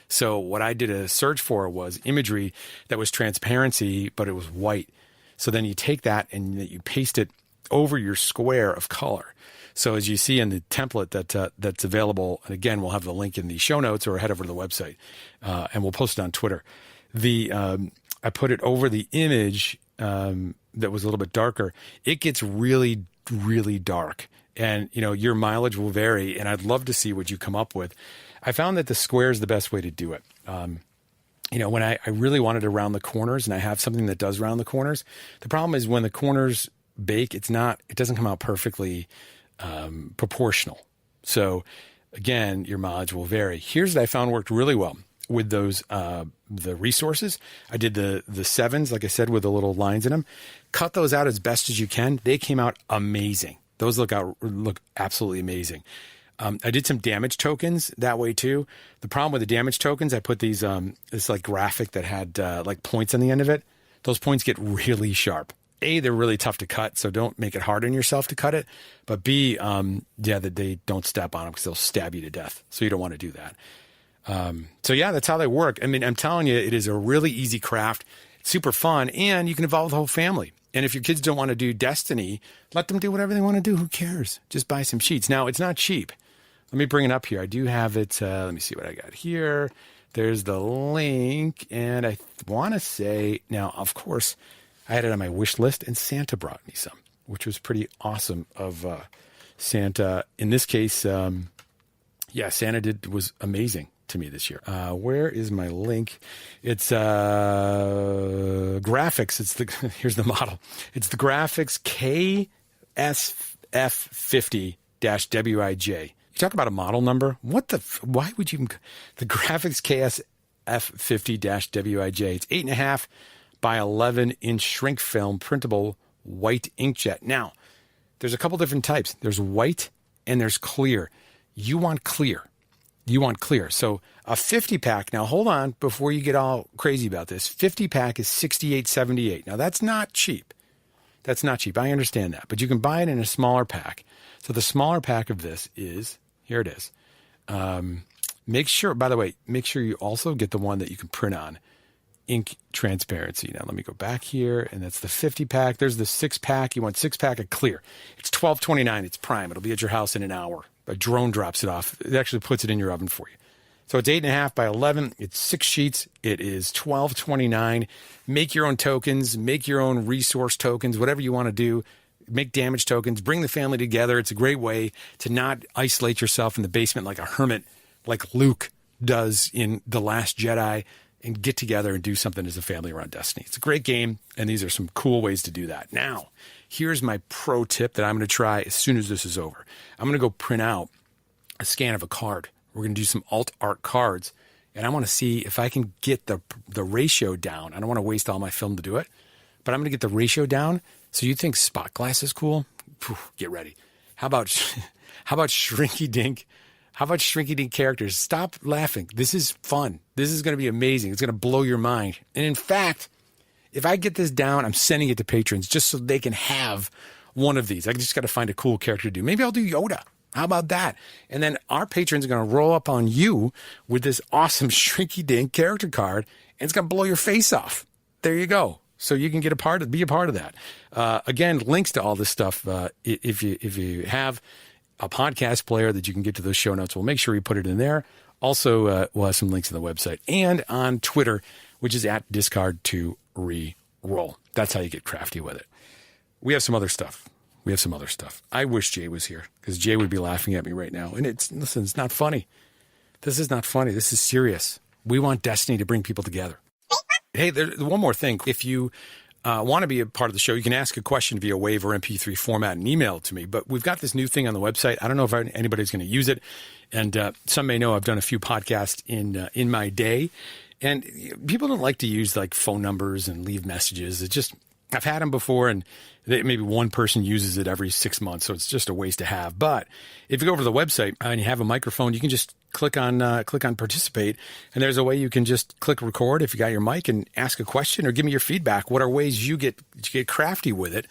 So what I did a search for was imagery that was transparency, but it was white. So then you take that and you paste it over your square of color. So as you see in the template that's available, and again, we'll have the link in the show notes or head over to the website, and we'll post it on Twitter. I put it over the image that was a little bit darker. It gets really, really dark. and your mileage will vary, and I'd love to see what you come up with. I found that the square is the best way to do it. When I really wanted to round the corners, and I have something that does round the corners, the problem is when the corners bake, it doesn't come out perfectly proportional. So again, your mileage will vary. Here's what I found worked really well with those the resources. I did the 7s, like I said, with the little lines in them. Cut those out as best as you can. They came out amazing. Those look absolutely amazing. I did some damage tokens that way too. The problem with the damage tokens, I put these this like graphic that had like points on the end of it. Those points get really sharp. A, they're really tough to cut, so don't make it hard on yourself to cut it. But B, that they don't step on them because they'll stab you to death. So you don't want to do that. So yeah, that's how they work. I mean, I'm telling you, it is a really easy craft. It's super fun, and you can involve the whole family. And if your kids don't want to do Destiny, let them do whatever they want to do. Who cares? Just buy some sheets. Now, it's not cheap. Let me bring it up here. I do have it. Let me see what I got here. There's the link, and I want to say, now, of course, I had it on my wish list, and Santa brought me some, which was pretty awesome of Santa. In this case, Santa was amazing to me this year. Where is my link? It's graphics. Here's the model. It's the graphics KSF50-WIJ. You talk about a model number. Why would you? The graphics KSF50-WIJ. It's 8.5 by 11-inch shrink film printable white inkjet. Now, there's a couple different types. There's white and there's clear. You want clear. So a 50 pack, now hold on before you get all crazy about this. 50 pack is $68.78. Now that's not cheap. I understand that, but you can buy it in a smaller pack. So the smaller pack of this is, here it is. Make sure you also get the one that you can print on. Ink transparency. Now let me go back here, and that's the 50 pack. There's the 6 pack. You want 6 pack of clear. It's $12.29. It's prime. It'll be at your house in an hour. A drone drops it off. It actually puts it in your oven for you. So it's 8.5 by 11. It's 6 sheets. It is $12.29. Make your own tokens. Make your own resource tokens. Whatever you want to do. Make damage tokens. Bring the family together. It's a great way to not isolate yourself in the basement like a hermit, like Luke does in The Last Jedi, and get together and do something as a family around Destiny. It's a great game, and these are some cool ways to do that. Now, here's my pro tip that I'm going to try as soon as this is over. I'm going to go print out a scan of a card. We're going to do some alt art cards, and I want to see if I can get the ratio down. I don't want to waste all my film to do it, but I'm going to get the ratio down. So you think spot glass is cool? Get ready. How about Shrinky Dink? How about Shrinky Dink characters? Stop laughing. This is fun. This is going to be amazing. It's going to blow your mind. And in fact, if I get this down, I'm sending it to patrons just so they can have one of these. I just got to find a cool character to do. Maybe I'll do Yoda. How about that? And then our patrons are going to roll up on you with this awesome Shrinky Dink character card, and it's going to blow your face off. There you go. So you can be a part of that. Again, links to all this stuff. If you have a podcast player that you can get to those show notes, we'll make sure we put it in there. Also, we'll have some links on the website and on Twitter, which is at discard2reroll. That's how you get crafty with it. We have some other stuff. I wish Jay was here because Jay would be laughing at me right now. And it's not funny. This is not funny. This is serious. We want Destiny to bring people together. Hey, there's one more thing. If you want to be a part of the show, you can ask a question via WAV or MP3 format and email it to me. But we've got this new thing on the website. I don't know if anybody's going to use it. And some may know I've done a few podcasts in my day. And people don't like to use like phone numbers and leave messages. I've had them before, and maybe one person uses it every 6 months, so it's just a waste to have. But if you go over to the website and you have a microphone, you can just click on participate, and there's a way you can just click record if you got your mic and ask a question or give me your feedback. What are ways you get crafty with it?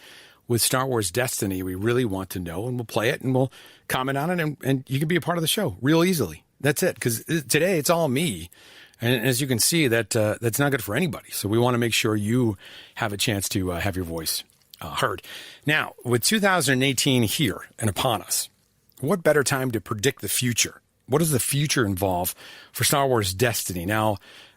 With Star Wars Destiny, we really want to know, and we'll play it and we'll comment on it, and you can be a part of the show real easily. That's it, because today it's all me. And as you can see, that's not good for anybody. So we want to make sure you have a chance to have your voice heard. Now, with 2018 here and upon us, what better time to predict the future? What does the future involve for Star Wars Destiny? Now,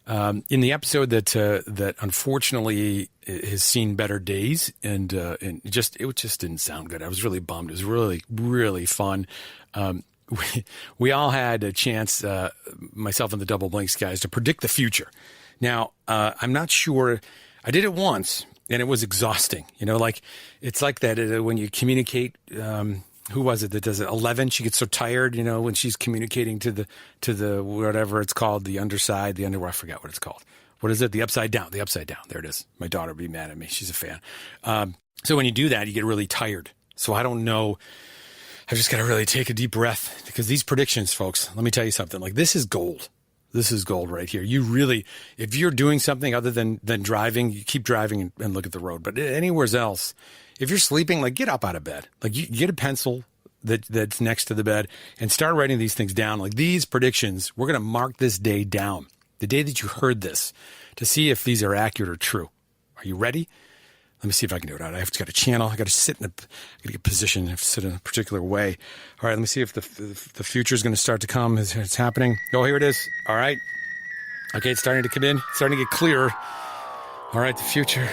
In the episode that unfortunately has seen better days, and it just didn't sound good. I was really bummed. It was really, really fun. We all had a chance, myself and the Double Blinks guys, to predict the future. Now, I'm not sure. I did it once, and it was exhausting. Like it's like that when you communicate. Who was it that does it? 11. She gets so tired, when she's communicating to the whatever it's called, the underside, I forgot what it's called. What is it? The upside down. The upside down. There it is. My daughter would be mad at me. She's a fan. So when you do that, you get really tired. So I don't know. I've just got to really take a deep breath, because these predictions, folks, let me tell you something. Like, this is gold. This is gold right here. You really, if you're doing something other than driving, you keep driving and look at the road. But anywhere else, if you're sleeping, like, get up out of bed. Like, you get a pencil that's next to the bed and start writing these things down. Like, these predictions, we're going to mark this day down, the day that you heard this, to see if these are accurate or true. Are you ready? Let me see if I can do it. I've got a channel. I got to sit in I got to get positioned. I have to sit in a particular way. All right, let me see if the future is going to start to come. It's happening. Oh, here it is. All right. Okay, it's starting to come in. It's starting to get clearer. All right, the future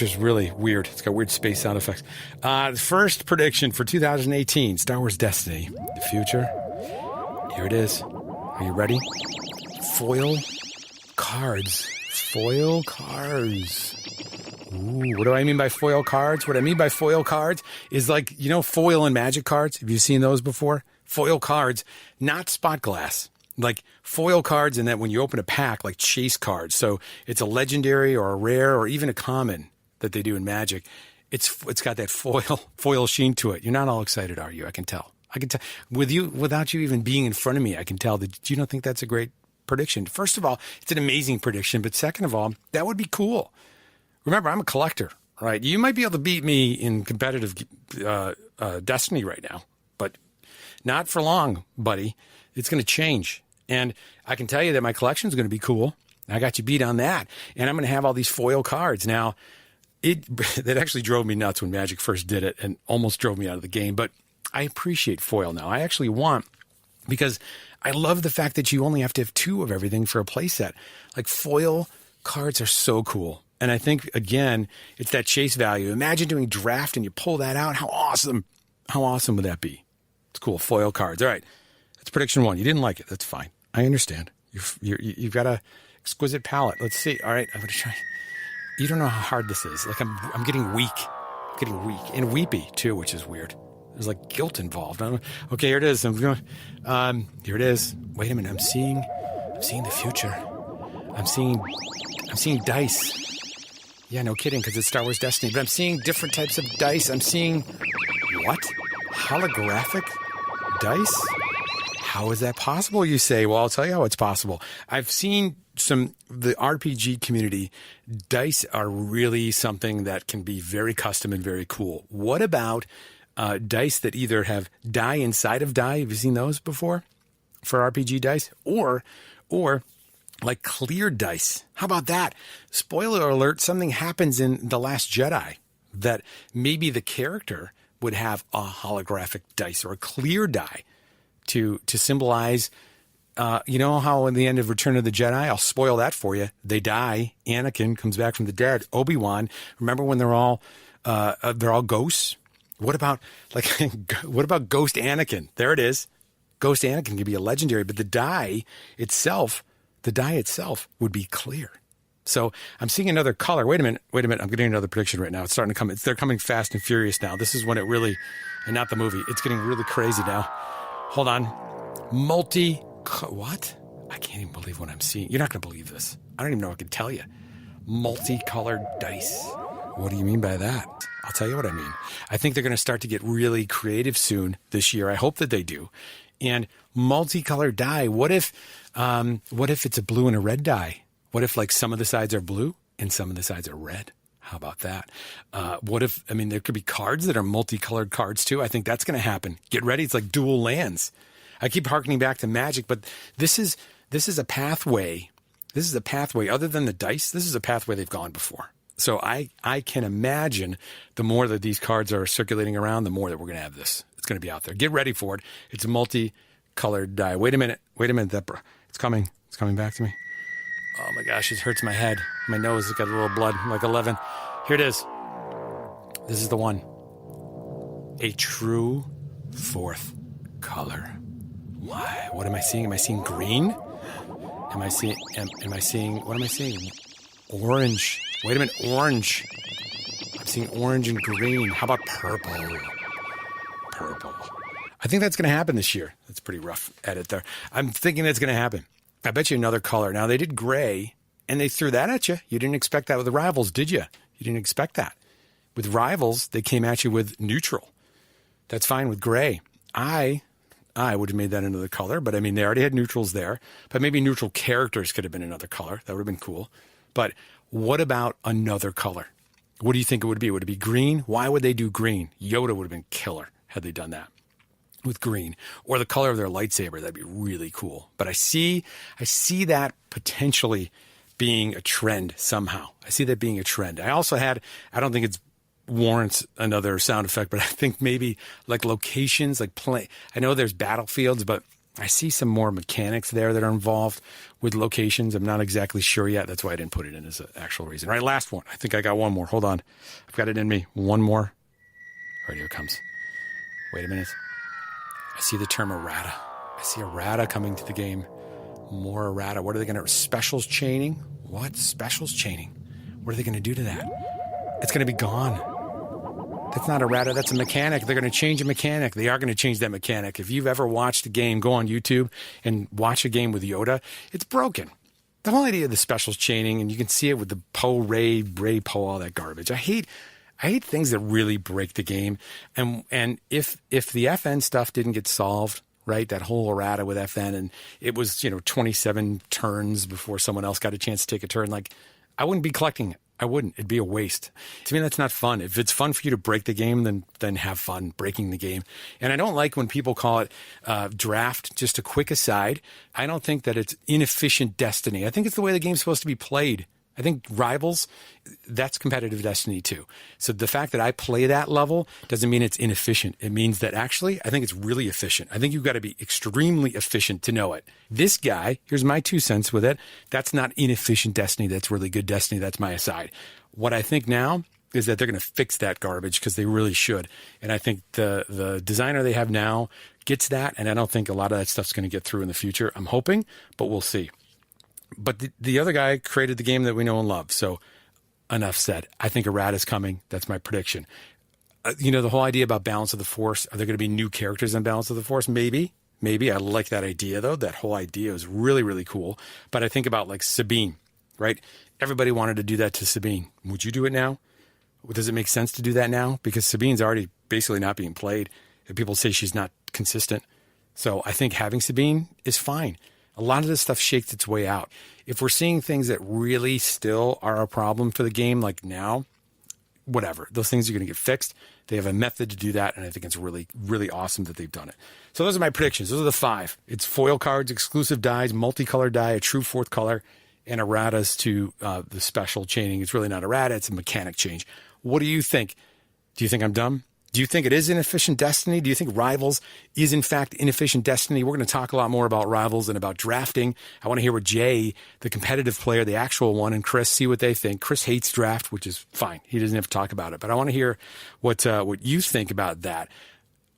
is really weird. It's got weird space sound effects. The first prediction for 2018, Star Wars Destiny. The future. Here it is. Are you ready? Foil cards. Foil cards. Ooh, what do I mean by foil cards? What I mean by foil cards is, like, foil and magic cards. Have you seen those before? Foil cards, not spot glass. Like foil cards, and that when you open a pack, like chase cards. So it's a legendary or a rare or even a common that they do in Magic. It's got that foil sheen to it. You're not all excited, are you? I can tell. Without you even being in front of me, I can tell that you don't think that's a great prediction. First of all, it's an amazing prediction, but second of all, that would be cool. Remember, I'm a collector, right? You might be able to beat me in competitive Destiny right now, but not for long, buddy. It's going to change. And I can tell you that my collection is going to be cool. I got you beat on that. And I'm going to have all these foil cards. Now, that actually drove me nuts when Magic first did it and almost drove me out of the game. But I appreciate foil now. I actually want, because I love the fact that you only have to have 2 of everything for a playset. Like, foil cards are so cool. And I think, again, it's that chase value. Imagine doing draft and you pull that out. How awesome. How awesome would that be? It's cool. Foil cards. All right. That's prediction 1. You didn't like it. That's fine. I understand. You've got a exquisite palate. Let's see. All right. I'm going to try. You don't know how hard this is. Like, I'm getting weak. I'm getting weak and weepy too, which is weird. There's like guilt involved. Okay, here it is. Here it is. Wait a minute. I'm seeing the future. I'm seeing dice. Yeah, no kidding, because it's Star Wars Destiny. But I'm seeing different types of dice. I'm seeing, what? Holographic dice? How is that possible, you say? Well, I'll tell you how it's possible. I've seen the RPG community, dice are really something that can be very custom and very cool. What about dice that either have die inside of die? Have you seen those before for RPG dice? Or like clear dice. How about that? Spoiler alert, something happens in The Last Jedi that maybe the character would have a holographic dice or a clear die to symbolize, you know how in the end of Return of the Jedi, I'll spoil that for you. They die. Anakin comes back from the dead. Obi-Wan, remember when they're all ghosts? What about Ghost Anakin? There it is. Ghost Anakin could be a legendary, but the die itself would be clear. So I'm seeing another color. Wait a minute. I'm getting another prediction right now. It's starting to come. They're coming fast and furious now. This is when it really, and not the movie. It's getting really crazy now. Hold on. What? I can't even believe what I'm seeing. You're not going to believe this. I don't even know if I can tell you. Multicolored dice. What do you mean by that? I'll tell you what I mean. I think they're going to start to get really creative soon this year. I hope that they do. And multicolored die. What if it's a blue and a red die? What if like some of the sides are blue and some of the sides are red? How about that? There could be cards that are multicolored cards too. I think that's going to happen. Get ready. It's like dual lands. I keep harkening back to Magic, but this is a pathway. This is a pathway other than the dice. This is a pathway they've gone before. So I can imagine the more that these cards are circulating around, the more that we're going to have this. It's going to be out there. Get ready for it. It's a multicolored die. Wait a minute. It's coming. It's coming back to me. Oh my gosh, it hurts my head. My nose has got a little blood, like 11. Here it is. This is the one. A true fourth color. Why? What am I seeing? Am I seeing green? Am I seeing, what am I seeing? Orange. Wait a minute, orange. I'm seeing orange and green. How about purple? Purple. I think that's going to happen this year. That's a pretty rough edit there. I'm thinking that's going to happen. I bet you another color. Now, they did gray, and they threw that at you. You didn't expect that with the Rivals, did you? You didn't expect that. With Rivals, they came at you with neutral. That's fine with gray. I would have made that another color, but I mean, they already had neutrals there. But maybe neutral characters could have been another color. That would have been cool. But what about another color? What do you think it would be? Would it be green? Why would they do green? Yoda would have been killer had they done that with green, or the color of their lightsaber. That'd be really cool. But I see that potentially being a trend somehow. I see that being a trend. I also had, I don't think it warrants another sound effect, but I think maybe like locations, like play. I know there's battlefields, but I see some more mechanics there that are involved with locations. I'm not exactly sure yet. That's why I didn't put it in as an actual reason. All right, last one. I think I got one more. Hold on. I've got it in me. One more. All right, here it comes. Wait a minute. I see the term errata. I see errata coming to the game. More errata. What are they going to... Specials chaining? What? Specials chaining? What are they going to do to that? It's going to be gone. That's not errata. That's a mechanic. They're going to change a mechanic. They are going to change that mechanic. If you've ever watched a game, go on YouTube and watch a game with Yoda, it's broken. The whole idea of the specials chaining, and you can see it with the Poe, Ray, Poe, all that garbage. I hate things that really break the game. And if the FN stuff didn't get solved, right, that whole errata with FN, and it was, 27 turns before someone else got a chance to take a turn, like, I wouldn't be collecting it. I wouldn't. It'd be a waste. To me, that's not fun. If it's fun for you to break the game, then have fun breaking the game. And I don't like when people call it draft. Just a quick aside, I don't think that it's inefficient Destiny. I think it's the way the game's supposed to be played. I think Rivals, that's competitive Destiny too. So the fact that I play that level doesn't mean it's inefficient. It means that actually, I think it's really efficient. I think you've got to be extremely efficient to know it. This guy, here's my 2 cents with it. That's not inefficient Destiny. That's really good Destiny. That's my aside. What I think now is that they're going to fix that garbage because they really should. And I think the designer they have now gets that. And I don't think a lot of that stuff's going to get through in the future. I'm hoping, but we'll see. But the other guy created the game that we know and love. So enough said. I think errata's coming. That's my prediction. The whole idea about Balance of the Force, are there going to be new characters on Balance of the Force? Maybe. I like that idea, though. That whole idea is really, really cool. But I think about like Sabine, right? Everybody wanted to do that to Sabine. Would you do it now? Does it make sense to do that now? Because Sabine's already basically not being played. People say she's not consistent. So I think having Sabine is fine. A lot of this stuff shakes its way out. If we're seeing things that really still are a problem for the game, like now, whatever, those things are going to get fixed. They have a method to do that, and I think it's really, really awesome that they've done it. So those are my predictions. Those are the 5. It's foil cards, exclusive dies, multicolor die, a true fourth color, and erratas to the special chaining. It's really not errata. It's a mechanic change. What do you think? Do you think I'm dumb? Do you think it is inefficient Destiny? Do you think Rivals is, in fact, inefficient Destiny? We're going to talk a lot more about Rivals and about drafting. I want to hear what Jay, the competitive player, the actual one, and Chris, see what they think. Chris hates draft, which is fine. He doesn't have to talk about it. But I want to hear what you think about that.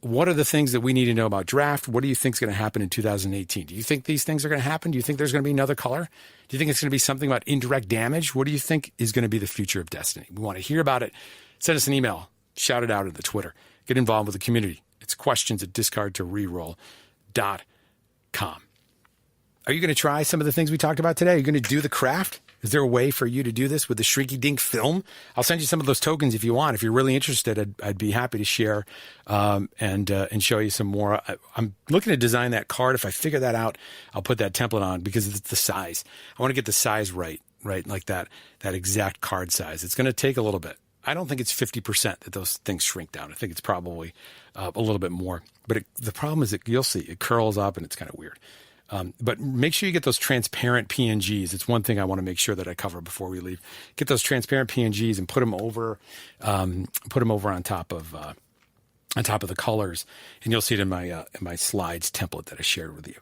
What are the things that we need to know about draft? What do you think is going to happen in 2018? Do you think these things are going to happen? Do you think there's going to be another color? Do you think it's going to be something about indirect damage? What do you think is going to be the future of Destiny? We want to hear about it. Send us an email. Shout it out in the Twitter. Get involved with the community. It's questions@discardtoreroll.com. Are you going to try some of the things we talked about today? Are you going to do the craft? Is there a way for you to do this with the Shrinky Dink film? I'll send you some of those tokens if you want. If you're really interested, I'd be happy to share and show you some more. I'm looking to design that card. If I figure that out, I'll put that template on because it's the size. I want to get the size right, like that exact card size. It's going to take a little bit. I don't think it's 50% that those things shrink down. I think it's probably a little bit more. But the problem is that you'll see it curls up and it's kind of weird. But make sure you get those transparent PNGs. It's one thing I want to make sure that I cover before we leave. Get those transparent PNGs and put them over on top of the colors, and you'll see it in my slides template that I shared with you.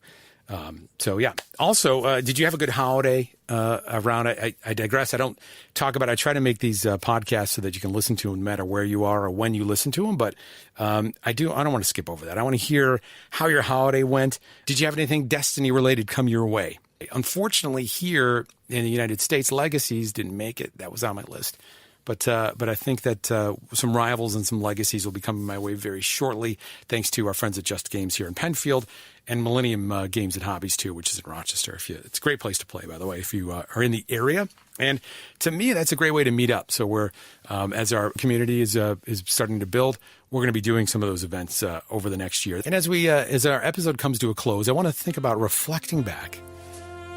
So yeah. Also, did you have a good holiday around? I digress. I don't talk about it. I try to make these podcasts so that you can listen to them no matter where you are or when you listen to them. But I don't want to skip over that. I want to hear how your holiday went. Did you have anything Destiny related come your way? Unfortunately, here in the United States, Legacies didn't make it. That was on my list. But I think that some Rivals and some Legacies will be coming my way very shortly, thanks to our friends at Just Games here in Penfield and Millennium Games and Hobbies, too, which is in Rochester. It's a great place to play, by the way, if you are in the area. And to me, that's a great way to meet up. So we're, as our community is starting to build, we're going to be doing some of those events over the next year. And as our episode comes to a close, I want to think about reflecting back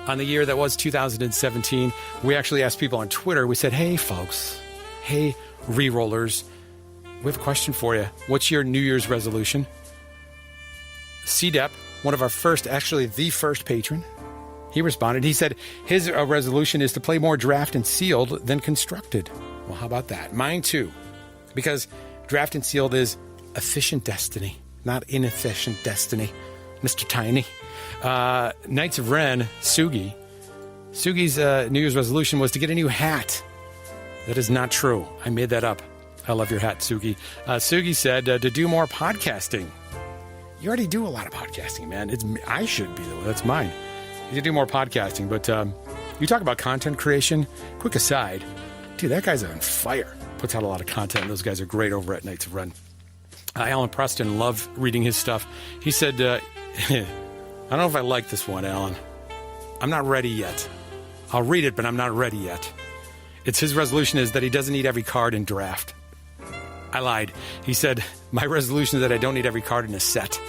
on the year that was 2017. We actually asked people on Twitter, we said, hey, folks, hey, re-rollers, we have a question for you. What's your New Year's resolution? CDEP, one of our first, actually the first patron, he responded. He said his resolution is to play more draft and sealed than constructed. Well, how about that? Mine too, because draft and sealed is efficient destiny, not inefficient destiny. Mr. Tiny. Knights of Ren, Sugi's New Year's resolution was to get a new hat. That is not true. I made that up. I love your hat, Sugi. Sugi said to do more podcasting. You already do a lot of podcasting, man. I should be, though. That's mine. You do more podcasting. But you talk about content creation. Quick aside. Dude, that guy's on fire. Puts out a lot of content. Those guys are great over at Knights of Ren. Alan Preston, love reading his stuff. He said, I don't know if I like this one, Alan. I'm not ready yet. I'll read it, but I'm not ready yet. His resolution is that he doesn't need every card in draft. I lied. He said, my resolution is that I don't need every card in a set.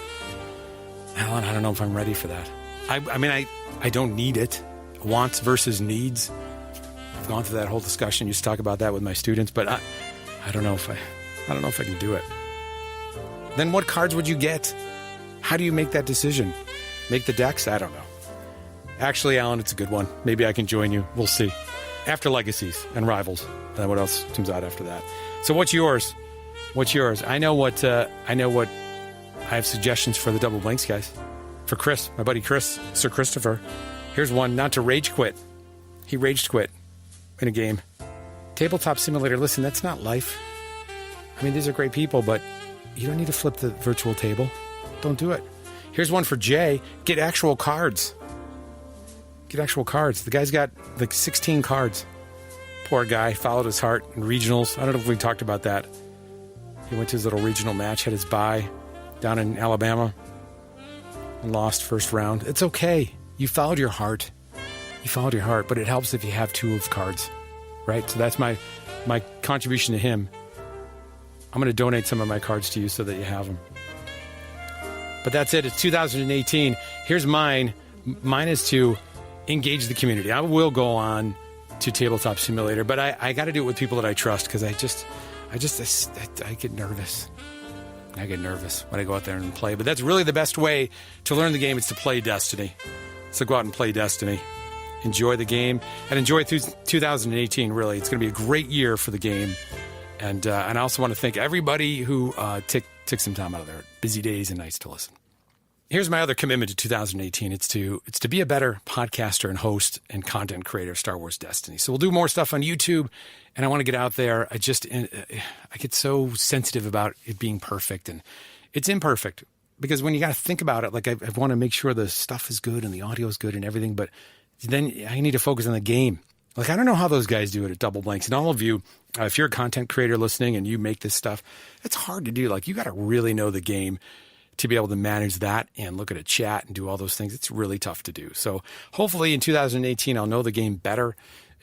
Alan, I don't know if I'm ready for that. I don't need it. Wants versus needs. I've gone through that whole discussion. Used to talk about that with my students, but I don't know if I can do it. Then what cards would you get? How do you make that decision? Make the decks? I don't know. Actually, Alan, it's a good one. Maybe I can join you. We'll see. After Legacies and Rivals. Then what else comes out after that? So what's yours? What's yours? I know what I have suggestions for the Double Blanks guys. For Chris, my buddy Chris, Sir Christopher. Here's one, not to rage quit. He raged quit in a game. Tabletop Simulator, listen, that's not life. I mean, these are great people, but you don't need to flip the virtual table. Don't do it. Here's one for Jay. Get actual cards. Get actual cards. The guy's got like 16 cards. Poor guy. Followed his heart in regionals. I don't know if we talked about that. He went to his little regional match, had his bye down in Alabama, and lost first round. It's okay. You followed your heart. You followed your heart, but it helps if you have two of cards, right? So that's my contribution to him. I'm going to donate some of my cards to you so that you have them. But that's it. It's 2018. Here's mine. Mine is to engage the community. I will go on to Tabletop Simulator, but I got to do it with people that I trust because I get nervous. I get nervous when I go out there and play. But that's really the best way to learn the game is to play Destiny. So go out and play Destiny. Enjoy the game and enjoy through 2018. Really, it's going to be a great year for the game. And I also want to thank everybody who took some time out of their busy days and nights to listen. Here's my other commitment to 2018. It's to be a better podcaster and host and content creator of Star Wars Destiny. So we'll do more stuff on YouTube, and I want to get out there. I get so sensitive about it being perfect, and it's imperfect because when you got to think about it, like I want to make sure the stuff is good and the audio is good and everything, but then I need to focus on the game. Like, I don't know how those guys do it at Double Blanks. And all of you, if you're a content creator listening and you make this stuff, it's hard to do. Like, you got to really know the game to be able to manage that and look at a chat and do all those things. It's really tough to do. So hopefully in 2018, I'll know the game better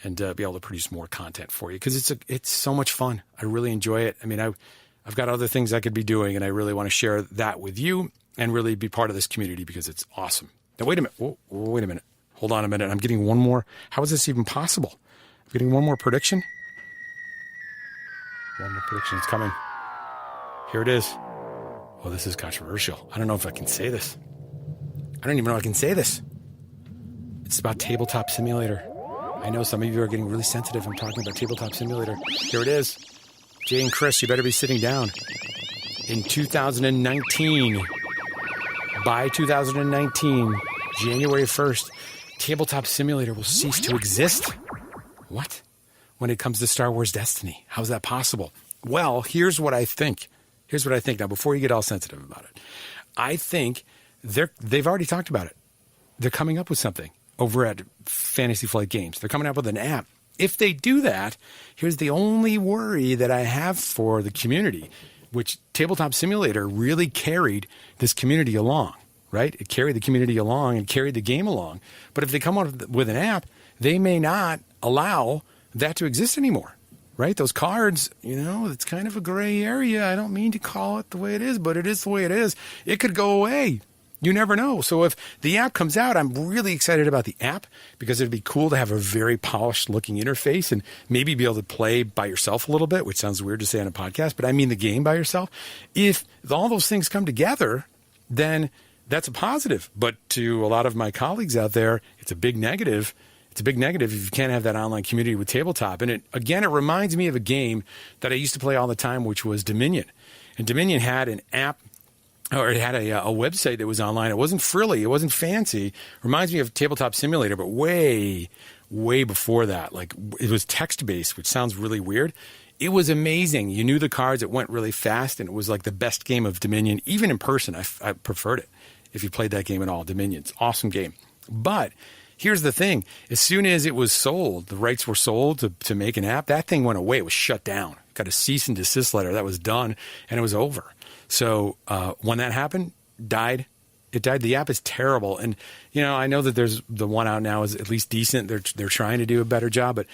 and be able to produce more content for you because it's so much fun. I really enjoy it. I mean, I've got other things I could be doing, and I really want to share that with you and really be part of this community because it's awesome. Now, wait a minute. Whoa, wait a minute. Hold on a minute. I'm getting one more. How is this even possible? I'm getting one more prediction. One more prediction is coming. Here it is. Oh, this is controversial. I don't know if I can say this. I don't even know if I can say this. It's about Tabletop Simulator. I know some of you are getting really sensitive. I'm talking about Tabletop Simulator. Here it is. Jay and Chris, you better be sitting down. In 2019, by 2019, January 1st, Tabletop Simulator will cease to exist. What? When it comes to Star Wars Destiny. How's that possible? Well, here's what I think. Now, before you get all sensitive about it, I think they've already talked about it. They're coming up with something over at Fantasy Flight Games. They're coming up with an app. If they do that, here's the only worry that I have for the community, which Tabletop Simulator really carried this community along, right? It carried the community along and carried the game along. But if they come up with an app, they may not allow that to exist anymore, right? Those cards, it's kind of a gray area. I don't mean to call it the way it is, but it is the way it is. It could go away. You never know. So if the app comes out, I'm really excited about the app because it'd be cool to have a very polished looking interface and maybe be able to play by yourself a little bit, which sounds weird to say on a podcast, but I mean the game by yourself. If all those things come together, then that's a positive. But to a lot of my colleagues out there, it's a big negative. It's a big negative if you can't have that online community with Tabletop. And it reminds me of a game that I used to play all the time, which was Dominion. And Dominion had an app, or it had a website that was online. It wasn't frilly. It wasn't fancy. Reminds me of Tabletop Simulator, but way, way before that. Like, it was text-based, which sounds really weird. It was amazing. You knew the cards. It went really fast, and it was like the best game of Dominion. Even in person, I preferred it. If you played that game at all, Dominion. It's an awesome game. But here's the thing. As soon as it was sold, the rights were sold to make an app, that thing went away. It was shut down. Got a cease and desist letter. That was done, and it was over. So when that happened, died. It died. The app is terrible. And, I know that there's the one out now is at least decent. They're trying to do a better job, but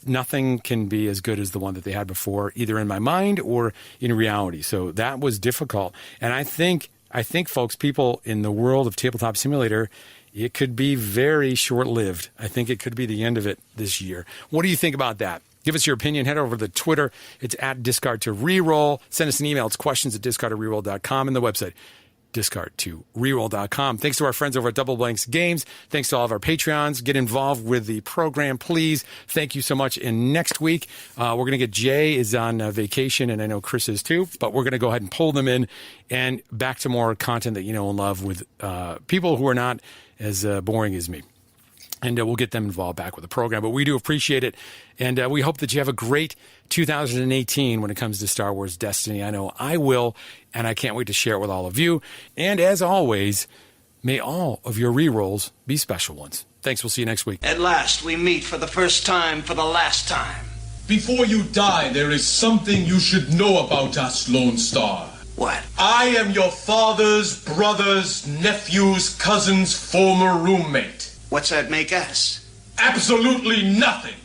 nothing can be as good as the one that they had before, either in my mind or in reality. So that was difficult. And I think, folks, people in the world of Tabletop Simulator, it could be very short-lived. I think it could be the end of it this year. What do you think about that? Give us your opinion. Head over to Twitter. It's at Discard to Reroll. Send us an email. It's questions@discardtoreroll.com and the website, discardtoreroll.com. Thanks to our friends over at Double Blanks Games. Thanks to all of our Patreons. Get involved with the program, please. Thank you so much. And next week, we're going to get Jay is on vacation, and I know Chris is too, but we're going to go ahead and pull them in and back to more content that you know and love with people who are not as boring as me. And we'll get them involved back with the program. But we do appreciate it. And we hope that you have a great 2018 when it comes to Star Wars Destiny. I know I will, and I can't wait to share it with all of you. And as always, may all of your rerolls be special ones. Thanks. We'll see you next week. At last, we meet for the first time for the last time. Before you die, there is something you should know about us, Lone Star. What? I am your father's brother's nephew's cousin's former roommate. What's that make us? Absolutely nothing.